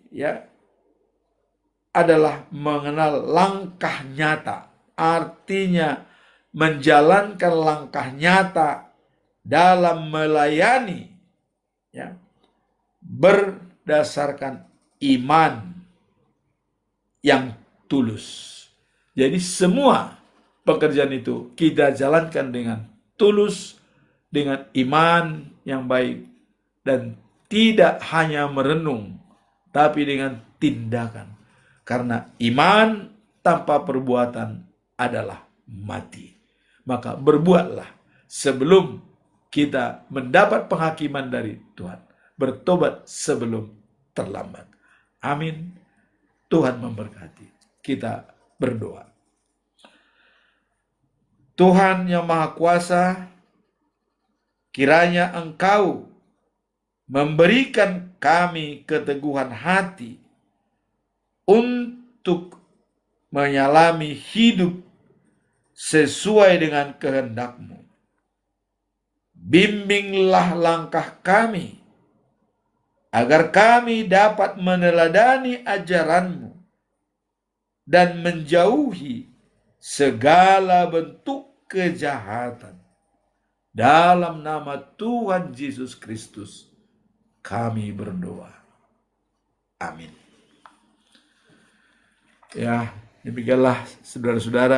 adalah mengenal langkah nyata. Artinya menjalankan langkah nyata dalam melayani berdasarkan iman yang tulus. Jadi semua pekerjaan itu kita jalankan dengan tulus, dengan iman yang baik, dan tidak hanya merenung, tapi dengan tindakan. Karena iman tanpa perbuatan adalah mati. Maka berbuatlah sebelum kita mendapat penghakiman dari Tuhan. Bertobat sebelum terlambat. Amin. Tuhan memberkati. Kita berdoa. Tuhan yang Maha Kuasa, kiranya Engkau memberikan kami keteguhan hati untuk menyalami hidup sesuai dengan kehendak-Mu. Bimbinglah langkah kami, agar kami dapat meneladani ajaran-Mu dan menjauhi segala bentuk kejahatan. Dalam nama Tuhan Yesus Kristus kami berdoa. Amin. Demikianlah saudara-saudara